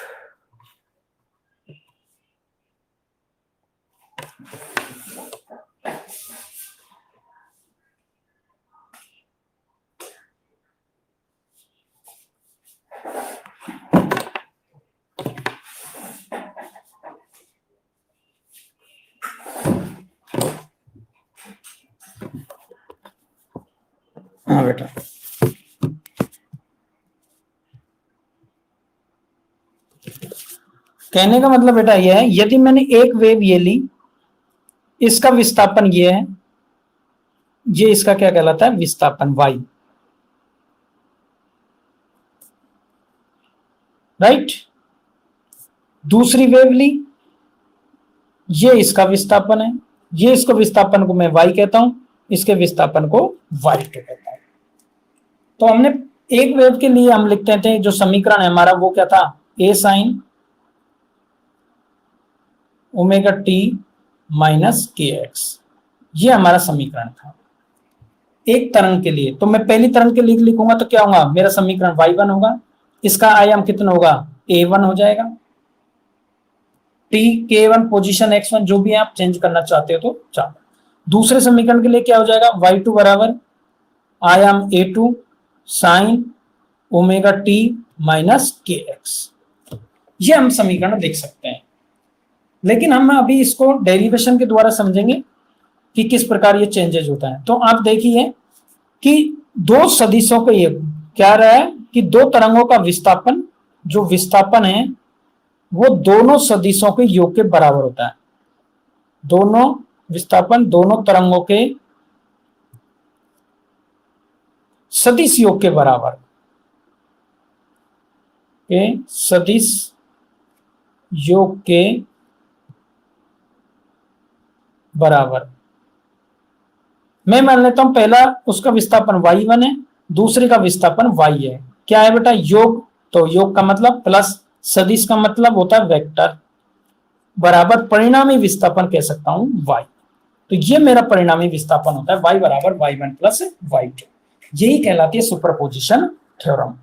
S1: हाँ बेटा, कहने का मतलब बेटा यह है, यदि मैंने एक वेव ये ली, इसका विस्थापन ये है, ये इसका क्या कहलाता है, विस्थापन y, राइट। दूसरी वेव ली, ये इसका विस्थापन है, ये इसको विस्थापन को मैं y कहता हूं, इसके विस्थापन को y कहता हूं। तो हमने एक वेव के लिए हम लिखते थे, जो समीकरण है हमारा वो क्या था, a sin omega T minus के एक्स, ये हमारा समीकरण था एक तरंग के लिए। तो मैं पहली तरंग के लिए लिखूंगा तो क्या होगा, मेरा समीकरण y1 होगा, इसका आयाम कितना होगा, a1 हो जाएगा, t k1 पोजीशन x1 जो भी आप चेंज करना चाहते हो तो चाहो। दूसरे समीकरण के लिए क्या हो जाएगा, y2 बराबर आयाम a2 sine omega T minus के एक्स, ये हम समीकरण देख सकते हैं। लेकिन हम अभी इसको डेरिवेशन के द्वारा समझेंगे कि किस प्रकार ये चेंजेस होता है। तो आप देखिए कि दो सदिशों को, ये क्या रहा है कि दो तरंगों का विस्थापन, जो विस्थापन है वो दोनों सदिशों के योग के बराबर होता है। दोनों विस्थापन दोनों तरंगों के सदिश योग के बराबर, सदिश योग के बराबर। मैं मान लेता हूं पहला उसका विस्थापन y1 है, दूसरे का विस्थापन y है। क्या है बेटा, योग। तो योग का मतलब प्लस, सदिश का मतलब होता है वेक्टर, बराबर परिणामी विस्थापन कह सकता हूं y। तो ये मेरा परिणामी विस्थापन होता है y बराबर y1 प्लस y2। यही कहलाती है सुपरपोजिशन थ्योरम।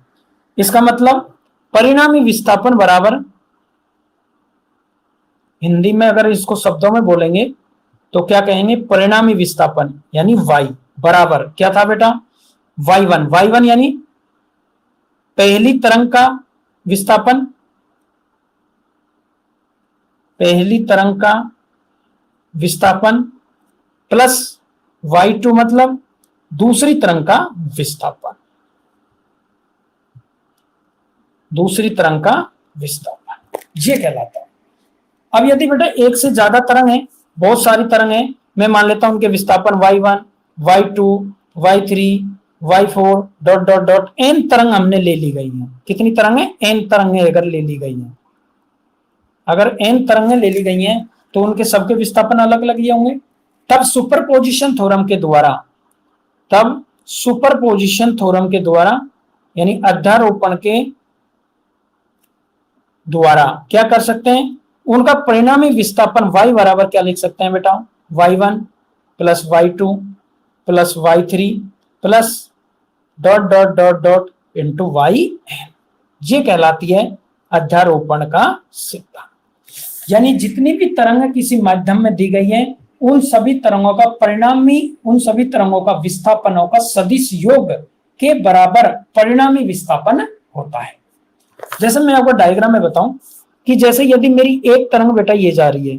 S1: इसका मतलब परिणामी विस्थापन बराबर, हिंदी में अगर इसको शब्दों में बोलेंगे तो क्या कहेंगे, परिणामी विस्थापन यानी y बराबर क्या था बेटा, y1 यानी पहली तरंग का विस्थापन, पहली तरंग का विस्थापन प्लस y2 मतलब दूसरी तरंग का विस्थापन, दूसरी तरंग का विस्थापन, ये कहलाता है। अब यदि बेटा एक से ज्यादा तरंग है, बहुत सारी तरंग है, मैं मान लेता हूं उनके विस्थापन y1 y2 y3 y4 dot dot dot n तरंग हमने ले ली गई है। कितनी तरंग है? n तरंगें अगर ले ली गई हैं, अगर n तरंगें ले ली गई हैं तो उनके सबके विस्थापन अलग अलग ही होंगे। तब सुपरपोजिशन थ्योरम के द्वारा, तब सुपरपोजिशन थ्योरम के द्वारा यानी अध्यारोपण के द्वारा क्या कर सकते हैं, उनका परिणामी विस्थापन y बराबर क्या लिख सकते हैं बेटा, y1 plus y2 plus y3 plus dot dot dot dot into yn। ये कहलाती है अध्यारोपण का सिद्धांत। यानी जितनी भी तरंग किसी माध्यम में दी गई है उन सभी तरंगों का परिणामी, उन सभी तरंगों का विस्थापनों का सदिश योग के बराबर परिणामी विस्थापन होता है। जैसे मैं आपको डायग्राम में बताऊं कि जैसे यदि मेरी एक तरंग बेटा ये जा रही है,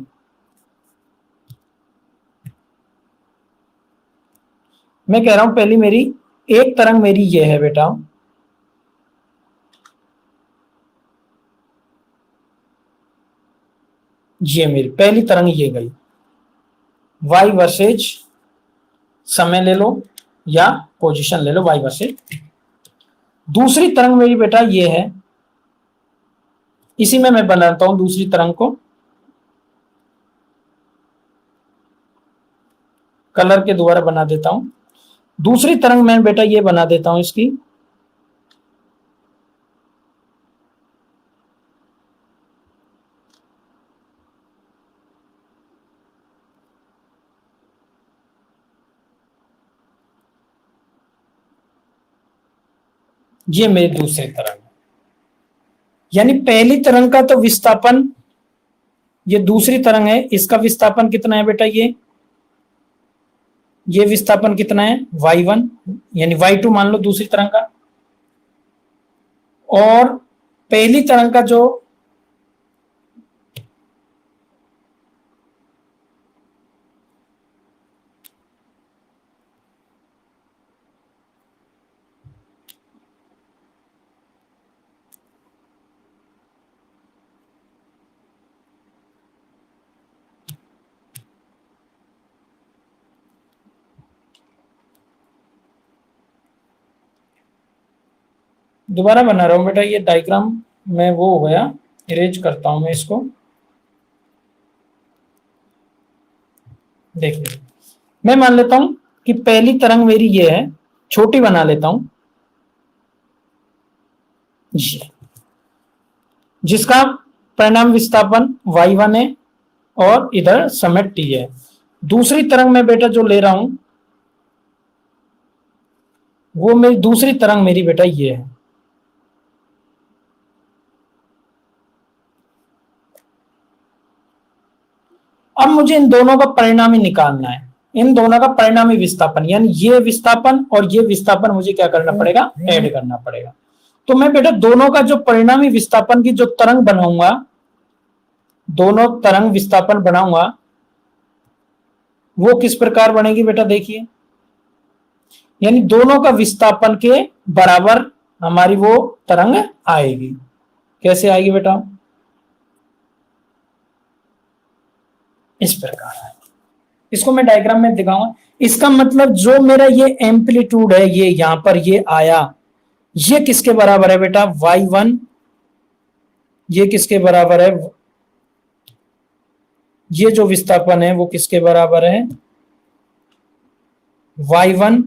S1: मैं कह रहा हूं पहली मेरी एक तरंग मेरी ये है बेटा, ये मेरी पहली तरंग ये गई, y वर्सेज समय ले लो या पोजीशन ले लो, y वर्सेज। दूसरी तरंग मेरी बेटा ये है, इसी में मैं बनाता हूं दूसरी तरंग को कलर के द्वारा बना देता हूं। दूसरी तरंग मैं बेटा ये बना देता हूं इसकी, ये मेरी दूसरी तरंग है। यानी पहली तरंग का तो विस्थापन, ये दूसरी तरंग है, इसका विस्थापन कितना है बेटा, ये विस्थापन कितना है y1 यानी y2 मान लो दूसरी तरंग का, और पहली तरंग का जो दोबारा बना रहा हूं बेटा, ये डायग्राम में वो हो गया, इरेज करता हूं मैं इसको। देखिए मैं मान लेता हूं कि पहली तरंग मेरी ये है, छोटी बना लेता हूं ये, जिसका परिणाम विस्थापन y1 है और इधर समय t है। दूसरी तरंग में बेटा जो ले रहा हूं वो मेरी दूसरी तरंग मेरी बेटा ये है, अब मुझे इन दोनों का परिणामी निकालना है, इन दोनों का परिणामी विस्थापन, यानी ये विस्थापन और ये विस्थापन मुझे क्या करना पड़ेगा, ऐड करना पड़ेगा। तो मैं बेटा दोनों का जो परिणामी विस्थापन की जो तरंग बनाऊंगा, दोनों तरंग विस्थापन बनाऊंगा, वो किस प्रकार बनेगी बेटा, देखिए यानी दोनों का विस्थापन के बराबर हमारी वो तरंग आएगी। कैसे आएगी बेटा, इस प्रकार है। इसको मैं डायग्राम में दिखाऊंगा। इसका मतलब जो मेरा ये एम्पलीट्यूड है, ये यहां पर ये आया, ये किसके बराबर है बेटा, y1, ये किसके बराबर है, ये जो विस्थापन है वो किसके बराबर है, y1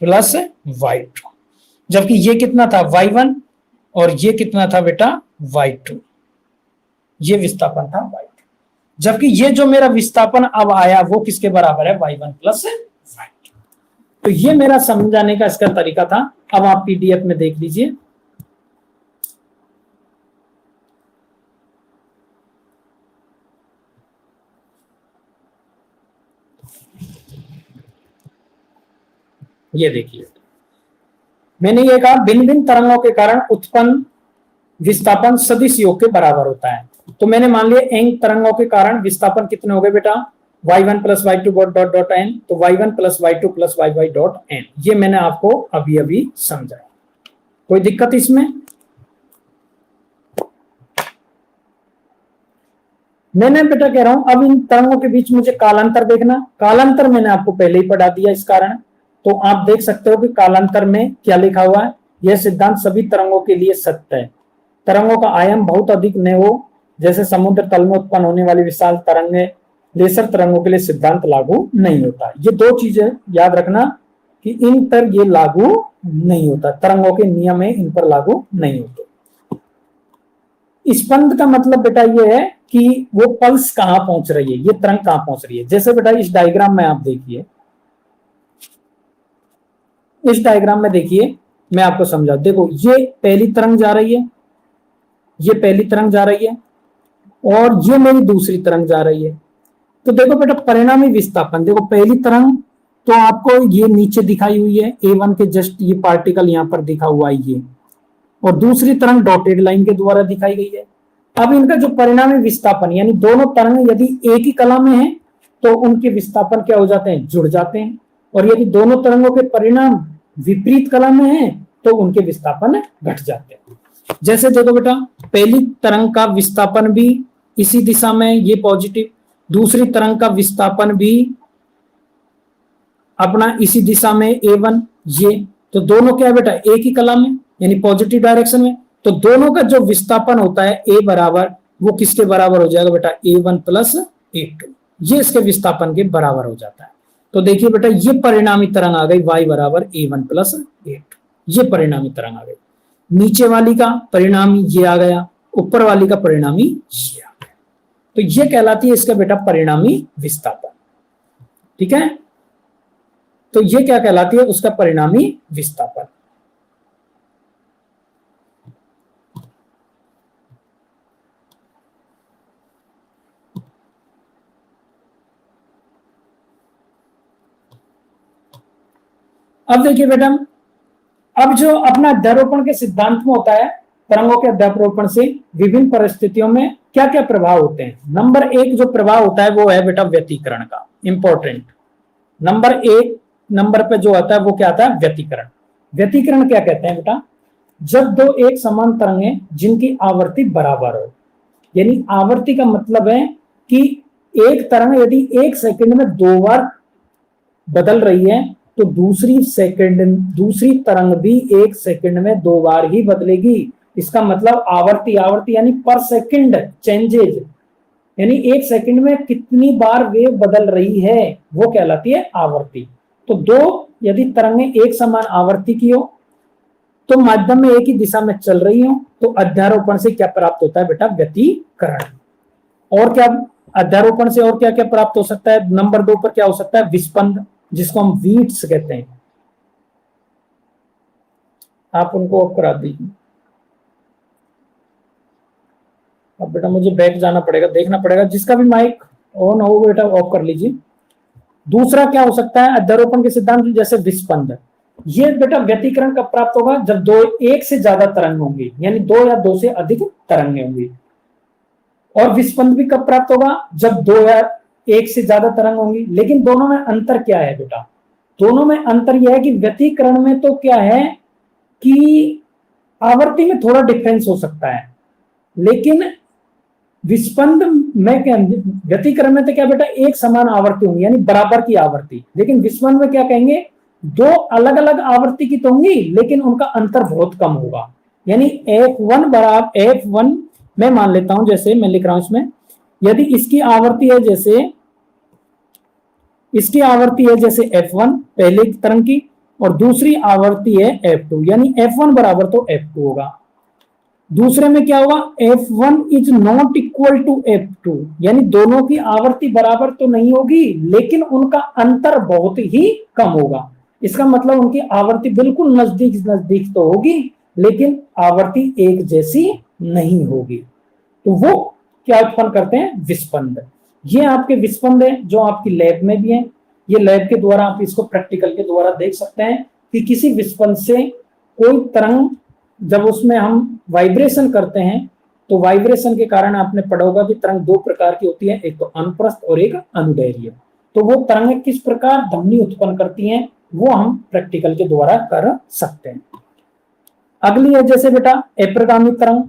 S1: प्लस y2, जबकि ये कितना था y1 और ये कितना था बेटा y2, ये विस्थापन था y2, जबकि ये जो मेरा विस्थापन अब आया वो किसके बराबर है, y1 प्लस y2। तो ये मेरा समझाने का इसका तरीका था। अब आप पीडीएफ में देख लीजिए। ये देखिए मैंने ये कहा भिन्न भिन्न तरंगों के कारण उत्पन्न विस्थापन सदिश योग के बराबर होता है। तो मैंने मान लिया n तरंगों के कारण विस्थापन कितने हो गए बेटा, y1 plus y2 dot dot n, तो y1 plus y2 plus y dot n, ये मैंने आपको अभी अभी समझाया। कोई दिक्कत इसमें? मैंने बेटा कह रहा हूं अब इन तरंगों के बीच मुझे कालांतर देखना, कालांतर मैंने आपको पहले ही पढ़ा दिया इस कारण। तो आप देख सकते हो कि कालांतर में क्या लिखा हुआ है, यह सिद्धांत सभी तरंगों के लिए सत्य है। तरंगों का आयाम बहुत अधिक न हो, जैसे समुद्र तल में उत्पन्न होने वाली विशाल तरंगें, लेसर तरंगों के लिए सिद्धांत लागू नहीं होता। ये दो चीजें याद रखना कि इन पर ये लागू नहीं होता, तरंगों के नियम है इन पर लागू नहीं होते। स्पंद का मतलब बेटा ये है कि वो पल्स कहां पहुंच रही है, ये तरंग कहां पहुंच रही है। जैसे बेटा इस डायग्राम में आप देखिए, इस डायग्राम में देखिए, मैं आपको समझा, देखो ये पहली तरंग जा रही है, ये पहली तरंग जा रही है और ये मेरी दूसरी तरंग जा रही है। तो देखो बेटा परिणामी विस्थापन, देखो पहली तरंग तो आपको ये नीचे दिखाई हुई है, A1 के जस्ट ये पार्टिकल यहां पर दिखा हुआ है ये, और दूसरी तरंग डॉटेड लाइन के द्वारा दिखाई गई है। अब इनका जो परिणामी विस्थापन, यानी दोनों तरंग यदि एक ही कला में है तो उनके विस्थापन क्या हो जाते हैं, जुड़ जाते हैं, और यदि दोनों तरंगों के परिणाम विपरीत कला में है तो उनके विस्थापन घट जाते हैं। जैसे देखो बेटा पहली तरंग का विस्थापन भी इसी दिशा में, ये पॉजिटिव, दूसरी तरंग का विस्थापन भी अपना इसी दिशा में A1, ये तो दोनों क्या है बेटा एक ही कला में, यानी पॉजिटिव डायरेक्शन में। तो दोनों का जो विस्थापन होता है A बराबर, वो किसके बराबर हो जाएगा बेटा, A1 प्लस A2, ये इसके विस्थापन के बराबर हो जाता है। तो देखिए बेटा ये परिणामी तरंग आ गई y बराबर A1 प्लस A2, ये परिणामी तरंग आ गई। नीचे वाली का परिणामी ये आ गया, ऊपर वाली का परिणामी ये आ गया, तो ये कहलाती है इसका बेटा परिणामी विस्थापन। ठीक है, तो ये क्या कहलाती है, उसका परिणामी विस्थापन। अब देखिए बेटा, अब जो अपना अध्यारोपण के सिद्धांत में होता है, तरंगों के अध्यारोपण से विभिन्न परिस्थितियों में क्या क्या प्रभाव होते हैं। नंबर एक जो प्रभाव होता है वो है बेटा व्यतिकरण का, इंपॉर्टेंट। नंबर पे जो आता है वो क्या आता है, व्यतिकरण। व्यतिकरण क्या कहते हैं बेटा, जब दो एक समान तरंगें जिनकी आवर्ती बराबर हो, यानी आवर्ती का मतलब है कि एक तरंग यदि एक सेकंड में 2 बार बदल रही है तो दूसरी तरंग भी एक सेकंड में 2 बार ही बदलेगी। इसका मतलब आवर्ती यानी पर सेकंड चेंजेज, यानी एक सेकंड में कितनी बार वेव बदल रही है वो कहलाती है आवर्ती। तो दो यदि तरंगें एक समान आवर्ती की हो तो माध्यम में एक ही दिशा में चल रही हो तो अध्यारोपण से क्या प्राप्त होता है बेटा, व्यतिकरण। और क्या अध्यारोपण से और क्या क्या प्राप्त हो सकता है, नंबर 2 पर क्या हो सकता है, विस्पंद, जिसको हम वीट्स कहते हैं। आप उनको ऑफ करा दीजिए। अब बेटा मुझे बैक जाना पड़ेगा, देखना पड़ेगा, जिसका भी माइक ऑन हो बेटा ऑफ कर लीजिए। दूसरा क्या हो सकता है अध्यारोपण के सिद्धांत जैसे विस्पंद, ये बेटा व्यतिकरण कब प्राप्त होगा, जब एक से ज्यादा तरंग होंगी, यानी 2 या 2 से अधिक तरंगें होंगी। और विस्पंद भी कब प्राप्त होगा, जब 2 या 1 से ज्यादा तरंग होंगी। लेकिन दोनों में अंतर क्या है बेटा, दोनों में अंतर यह है कि व्यतिकरण में तो क्या है कि आवर्ती में थोड़ा डिफरेंस हो सकता है, लेकिन विस्पंद में क्या, व्यतिकरण में तो क्या बेटा एक समान आवर्ती होंगी, यानी बराबर की आवर्ती। लेकिन विस्पंद में क्या कहेंगे, 2 अलग अलग आवर्ती की तो होंगी लेकिन उनका अंतर बहुत कम होगा। यानी F1 बराबर F1 मैं मान लेता हूं, जैसे मैं लिख रहा हूं इसमें, यदि इसकी आवर्ती है जैसे F1 पहले तरंग की और दूसरी आवर्ती है F2, यानी F1 बराबर तो F2 होगा। दूसरे में क्या होगा, F1 is not equal to F2, यानी दोनों की आवर्ती बराबर तो नहीं होगी लेकिन उनका अंतर बहुत ही कम होगा। इसका मतलब उनकी आवर्ती बिल्कुल नजदीक तो होगी लेकिन आवर्ती एक जैसी नहीं होगी। तो वो क्या उत्पन्न करते हैं, विस्पंद। ये आपके विस्पंद है जो आपकी लैब में भी है। ये लैब के द्वारा आप इसको प्रैक्टिकल के द्वारा देख सकते हैं कि किसी विस्पंद से कोई तरंग जब उसमें हम वाइब्रेशन करते हैं तो वाइब्रेशन के कारण आपने पढ़ा होगा कि तरंग 2 प्रकार की होती है, एक तो अनुप्रस्थ और एक अनुदैर्घ्य। तो वो तरंगें किस प्रकार ध्वनि उत्पन्न करती हैं वो हम प्रैक्टिकल के द्वारा कर सकते हैं। अगली है जैसे बेटा अप्रगामी तरंग।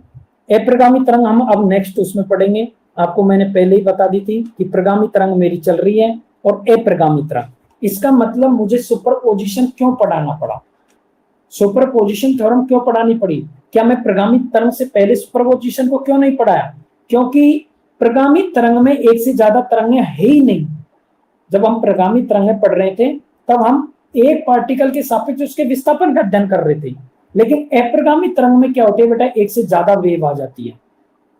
S1: अप्रगामी तरंग हम अब नेक्स्ट उसमें पढ़ेंगे। आपको मैंने पहले ही बता दी थी कि प्रगामी तरंग मेरी चल रही है और अप्रगामी तरंग। इसका मतलब मुझे सुपरपोजिशन क्यों पढ़ाना पड़ा, सुपरपोजिशन थ्योरम क्यों पढ़ानी पड़ी? क्या मैं प्रगामी तरंग से पहले सुपरपोजिशन को क्यों नहीं पढ़ाया? क्योंकि प्रगामी तरंग में एक से ज्यादा तरंगें है ही नहीं। जब हम प्रगामी तरंगें पढ़ रहे थे तब हम एक पार्टिकल के सापेक्ष उसके विस्थापन का अध्ययन कर रहे थे, लेकिन अप्रगामी तरंग में क्या होती है बेटा, एक से ज्यादा वेव आ जाती है।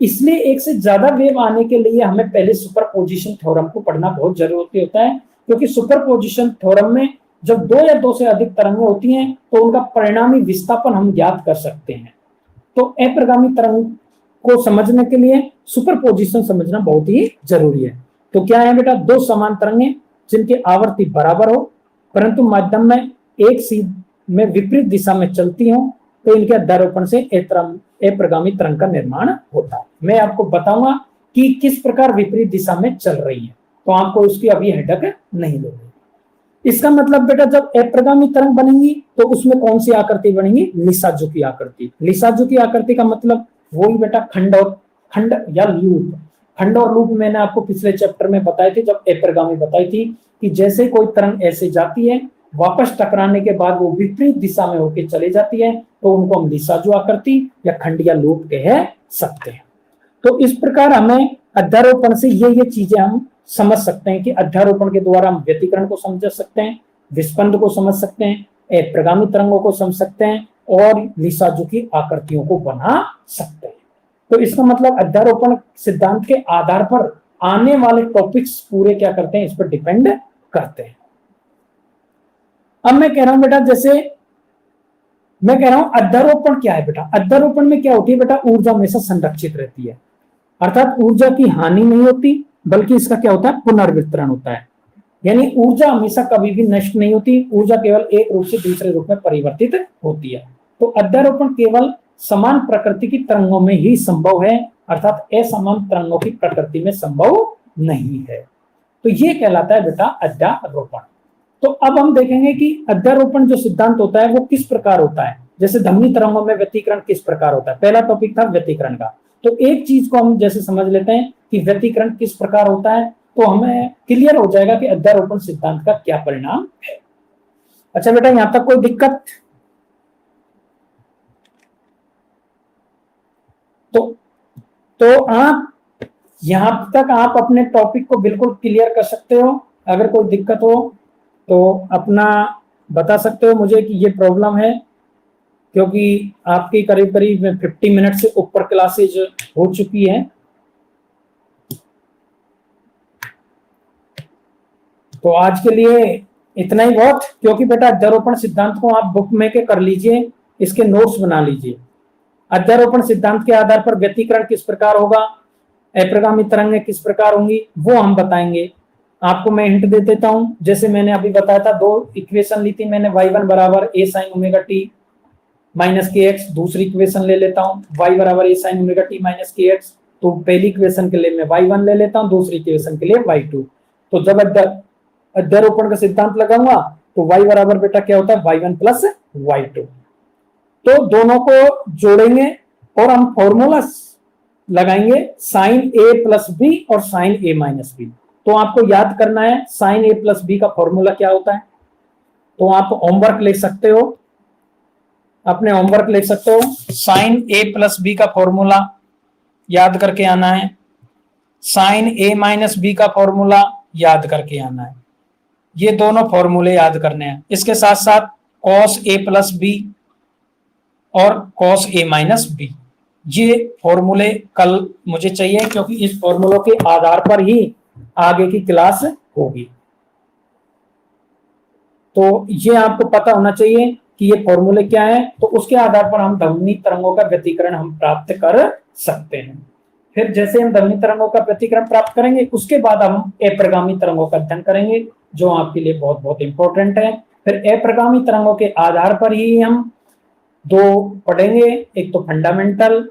S1: इसलिए एक से ज्यादा वेव आने के लिए हमें पहले सुपरपोजिशन थ्योरम को पढ़ना बहुत जरूरी होता है, क्योंकि सुपरपोजिशन थ्योरम में जब दो या दो से अधिक तरंगें होती हैं तो उनका परिणामी विस्थापन हम ज्ञात कर सकते हैं। तो अप्रगामी तरंग को समझने के लिए सुपरपोजिशन समझना बहुत ही जरूरी है। तो क्या है बेटा, दो समान तरंगें जिनकी आवर्ती बराबर हो परंतु माध्यम में एक सी में विपरीत दिशा में चलती हो, तो इनके अध्यारोपण से अप्रगामी तरंग का निर्माण होता है। मैं आपको बताऊंगा कि किस प्रकार विपरीत दिशा में चल रही है, तो आपको इसकी अभी हेडक नहीं लोगे। इसका मतलब बेटा जब अप्रगामी तरंग बनेंगी तो उसमें कौन सी आकृति बनेगी, लिसाजू आकृति। लिसाजू की आकृति का मतलब वही बेटा खंड या लूप। खंड और लूप मैंने आपको पिछले चैप्टर में बताए थे, जब अप्रगामी बताई थी कि जैसे कोई तरंग ऐसे जाती है वापस टकराने के बाद वो विपरीत दिशा में होकर चले जाती है, तो उनको हम लिसाजू आकृति या खंड या लूप कह सकते हैं। तो इस प्रकार हमें अध्यारोपण से ये चीजें हम समझ सकते हैं कि अध्यारोपण के द्वारा हम व्यतिकरण को समझ सकते हैं, विस्पंद को समझ सकते हैं, अप्रगामी तरंगों को समझ सकते हैं और लिसाजू की आकृतियों को बना सकते हैं। तो इसका मतलब अध्यारोपण सिद्धांत के आधार पर आने वाले टॉपिक्स पूरे क्या करते हैं, इस पर डिपेंड करते हैं। अब मैं कह रहा हूं बेटा, जैसे मैं कह रहा हूं अध्यारोपण क्या है बेटा, अध्यारोपण में क्या होती है बेटा, ऊर्जा हमेशा संरक्षित रहती है, अर्थात ऊर्जा की हानि नहीं होती, बल्कि इसका क्या होता है, पुनर्वितरण होता है। यानी ऊर्जा हमेशा कभी भी नष्ट नहीं होती, ऊर्जा केवल एक रूप से दूसरे रूप में परिवर्तित होती है। तो अध्यारोपण केवल समान प्रकृति की तरंगों में ही संभव है, अर्थात असमान तरंगों की प्रकृति में संभव नहीं है। तो ये कहलाता है बेटा अध्यारोपण। तो अब हम देखेंगे कि अध्यारोपण जो सिद्धांत होता है वो किस प्रकार होता है। जैसे धमनी तरंगों में व्यतिकरण किस प्रकार होता है, पहला टॉपिक था व्यतिकरण का। तो एक चीज को हम जैसे समझ लेते हैं कि व्यतिकरण किस प्रकार होता है, तो हमें क्लियर हो जाएगा कि अध्यारोपण सिद्धांत का क्या परिणाम है। अच्छा बेटा, यहां तक कोई दिक्कत? तो आप यहां तक आप अपने टॉपिक को बिल्कुल क्लियर कर सकते हो। अगर कोई दिक्कत हो तो अपना बता सकते हो मुझे कि ये प्रॉब्लम है, क्योंकि आपकी करीब करीब 50 मिनट से ऊपर क्लासेज हो चुकी है। तो आज के लिए इतना ही बहुत, क्योंकि बेटा अध्यारोपण सिद्धांत को आप बुक में के कर लीजिए, इसके नोट्स बना लीजिए। अध्यारोपण सिद्धांत के आधार पर व्यतिकरण किस प्रकार होगा, अप्रगामी तरंगें किस प्रकार होंगी, वो हम बताएंगे। आपको मैं हिंट दे देता हूं, जैसे मैंने अभी बताया था, दो इक्वेशन ली थी मैंने, y1 बराबर a sin omega T minus के एक्स। दूसरी इक्वेशन ले लेता हूँ y बराबर a sin omega T minus के एक्स। तो पहली इक्वेशन के लिए मैं y1 ले लेता हूँ, दूसरी इक्वेशन के लिए y2। तो जब अध्यारोपण का सिद्धांत लगाऊंगा तो y बराबर बेटा क्या होता है, y1 प्लस y2। तो दोनों को जोड़ेंगे और हम फॉर्मूला लगाएंगे साइन a प्लस बी और साइन a माइनस बी। तो आपको याद करना है साइन a प्लस बी का फॉर्मूला क्या होता है। तो आप होमवर्क लिख सकते हो, अपने होमवर्क लिख सकते हो। साइन a प्लस बी का फॉर्मूला याद करके आना है, साइन a माइनस बी का फॉर्मूला याद करके आना है। ये दोनों फॉर्मूले याद करने हैं। इसके साथ साथ कॉस a प्लस बी और कॉस a माइनस बी, ये फॉर्मूले कल मुझे चाहिए, क्योंकि इस फॉर्मूलों के आधार पर ही आगे की क्लास होगी। तो ये आपको पता होना चाहिए कि ये फॉर्मूले क्या है, तो उसके आधार पर हम ध्वनि तरंगों का व्यतिकरण हम प्राप्त कर सकते हैं। फिर जैसे हम ध्वनि तरंगों का व्यतिकरण प्राप्त करेंगे, उसके बाद हम अप्रगामी तरंगों का अध्ययन करेंगे, जो आपके लिए बहुत बहुत इंपॉर्टेंट है। फिर अप्रगामी तरंगों के आधार पर ही हम दो पढ़ेंगे, एक तो फंडामेंटल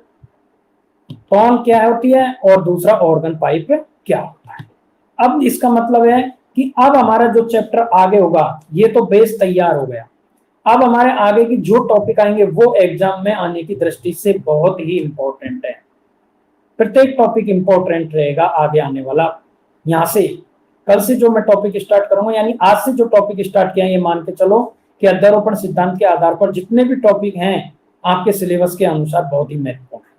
S1: टोन क्या होती है और दूसरा ऑर्गन पाइप क्या होता है। अब इसका मतलब है कि अब हमारा जो चैप्टर आगे होगा, ये तो बेस तैयार हो गया। अब हमारे आगे की जो टॉपिक आएंगे वो एग्जाम में आने की दृष्टि से बहुत ही इंपॉर्टेंट है। प्रत्येक टॉपिक इंपॉर्टेंट रहेगा आगे आने वाला। यहां से कल से जो मैं टॉपिक स्टार्ट करूंगा, यानी आज से जो टॉपिक स्टार्ट किया है, ये मान के चलो कि अध्यारोपण सिद्धांत के आधार पर जितने भी टॉपिक हैं आपके सिलेबस के अनुसार बहुत ही महत्वपूर्ण है।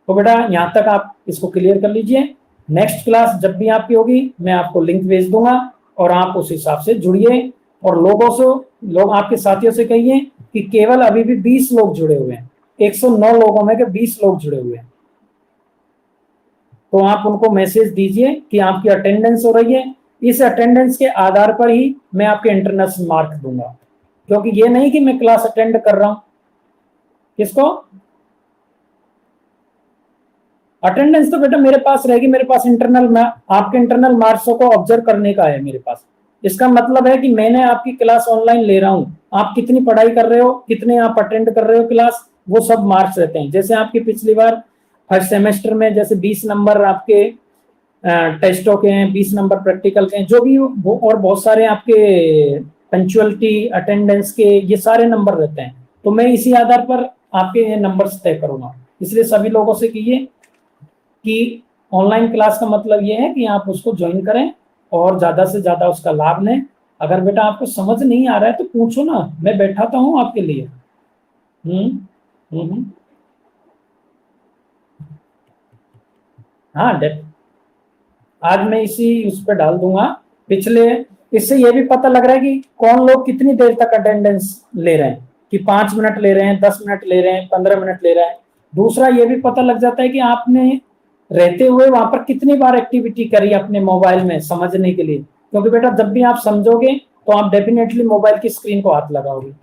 S1: तो बेटा यहाँ तक आप इसको क्लियर कर लीजिए। नेक्स्ट क्लास जब भी आपकी होगी मैं आपको लिंक भेज दूंगा और आप उस हिसाब से जुड़िए, और लोग आपके साथियों से कहिए कि केवल अभी भी 20 लोग जुड़े हुए हैं, 109 लोगों में के 20 लोग जुड़े हुए हैं। तो आप उनको मैसेज दीजिए कि आपकी अटेंडेंस हो रही है, इस अटेंडेंस के आधार पर ही मैं आपके इंटरनेशनल मार्क दूंगा, क्योंकि ये नहीं कि मैं क्लास अटेंड कर रहा हूं। किसको अटेंडेंस तो बेटा मेरे पास रहेगी, मेरे पास आपके इंटरनल मार्क्सों को ऑब्जर्व करने का है मेरे पास। इसका मतलब है कि मैंने आपकी क्लास ऑनलाइन ले रहा हूं, आप कितनी पढ़ाई कर रहे हो, कितने आप अटेंड कर रहे हो क्लास, वो सब मार्क्स रहते हैं। जैसे आपकी पिछली बार फर्स्ट सेमेस्टर में जैसे 20 नंबर आपके टेस्टों के हैं, 20 नंबर प्रैक्टिकल के हैं, जो भी और बहुत सारे आपके पंक्चुअलिटी अटेंडेंस के ये सारे नंबर रहते हैं। तो मैं इसी आधार पर आपके ये नंबर्स तय करूंगा। इसलिए सभी लोगों से कहिए कि ऑनलाइन क्लास का मतलब ये है कि आप उसको ज्वाइन करें और ज्यादा से ज्यादा उसका लाभ लें। अगर बेटा आपको समझ नहीं आ रहा है तो पूछो ना, मैं बैठा तो हूं आपके लिए। हाँ आज मैं इसी उस पर डाल दूंगा पिछले। इससे ये भी पता लग रहा है कि कौन लोग कितनी देर तक अटेंडेंस ले रहे हैं, कि 5 मिनट ले रहे हैं, 10 मिनट ले रहे हैं, 15 मिनट ले रहे हैं। दूसरा ये भी पता लग जाता है कि आपने रहते हुए वहां पर कितनी बार एक्टिविटी करी अपने मोबाइल में समझने के लिए, क्योंकि बेटा जब भी आप समझोगे तो आप डेफिनेटली मोबाइल की स्क्रीन को हाथ लगाओगे,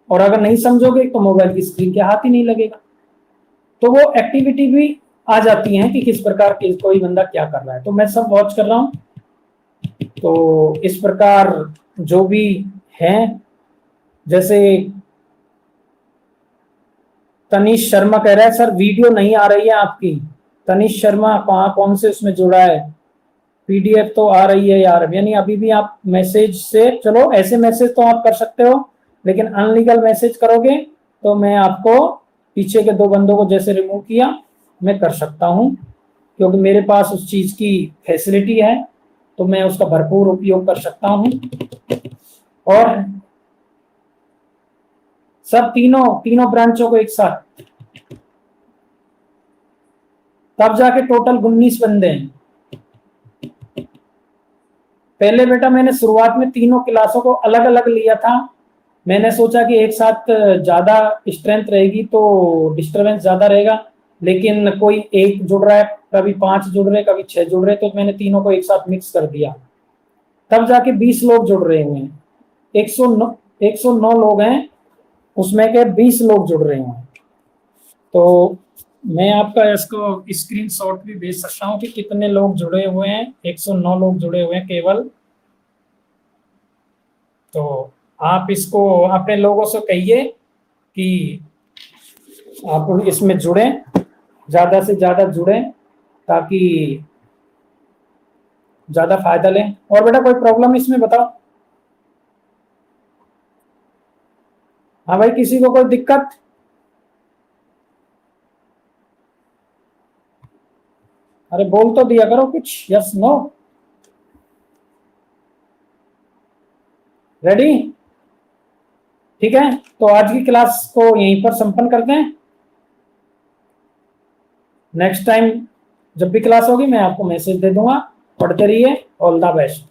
S1: और अगर नहीं समझोगे तो मोबाइल की स्क्रीन के हाथ ही नहीं लगेगा। तो वो एक्टिविटी भी आ जाती है कि किस प्रकार के कोई बंदा क्या कर रहा है। तो मैं सब वॉच कर रहा हूं। तो इस प्रकार जो भी है, जैसे तनीश शर्मा कह रहा है सर वीडियो नहीं आ रही है आपकी। तनीश शर्मा कौन से उसमें जुड़ा है? पीडीएफ तो आ रही है यार, यानी अभी भी आप मैसेज से, चलो ऐसे मैसेज तो आप कर सकते हो, लेकिन अनलीगल मैसेज करोगे तो मैं आपको पीछे के 2 बंदों को जैसे रिमूव किया मैं कर सकता हूं, क्योंकि मेरे पास उस चीज की फैसिलिटी है, तो मैं उसका भरपूर उपयोग कर सकता हूं। और सब तीनों ब्रांचों को एक साथ, तब जाके टोटल 19 बंदे हैं। पहले बेटा मैंने शुरुआत में तीनों क्लासों को अलग अलग लिया था। मैंने सोचा कि एक साथ ज्यादा स्ट्रेंथ रहेगी तो डिस्टरबेंस ज्यादा रहेगा, लेकिन कोई एक जुड़ रहा है, कभी 5 जुड़ रहे, कभी 6 जुड़ रहे, तो मैंने तीनों को एक साथ मिक्स कर दिया। तब जाके 20 लोग जुड़ रहे हैं। 109 लोग हैं, उसमें के 20 लोग जुड़ रहे हैं। तो मैं आपका इसको स्क्रीनशॉट भी भेज सकता हूँ कि कितने लोग जुड़े हुए हैं। 109 लोग जुड़े हुए हैं केवल। तो आप इसको अपने लोगों से कहिए कि आप इसमें जुड़े, ज्यादा से ज्यादा जुड़े, ताकि ज्यादा फायदा लें। और बेटा कोई प्रॉब्लम इसमें बताओ? हाँ भाई, किसी को कोई दिक्कत? अरे बोल तो दिया करो कुछ, यस नो। रेडी? ठीक है, तो आज की क्लास को यहीं पर संपन्न करते हैं। नेक्स्ट टाइम जब भी क्लास होगी मैं आपको मैसेज दे दूंगा। पढ़ते रहिए। All the best.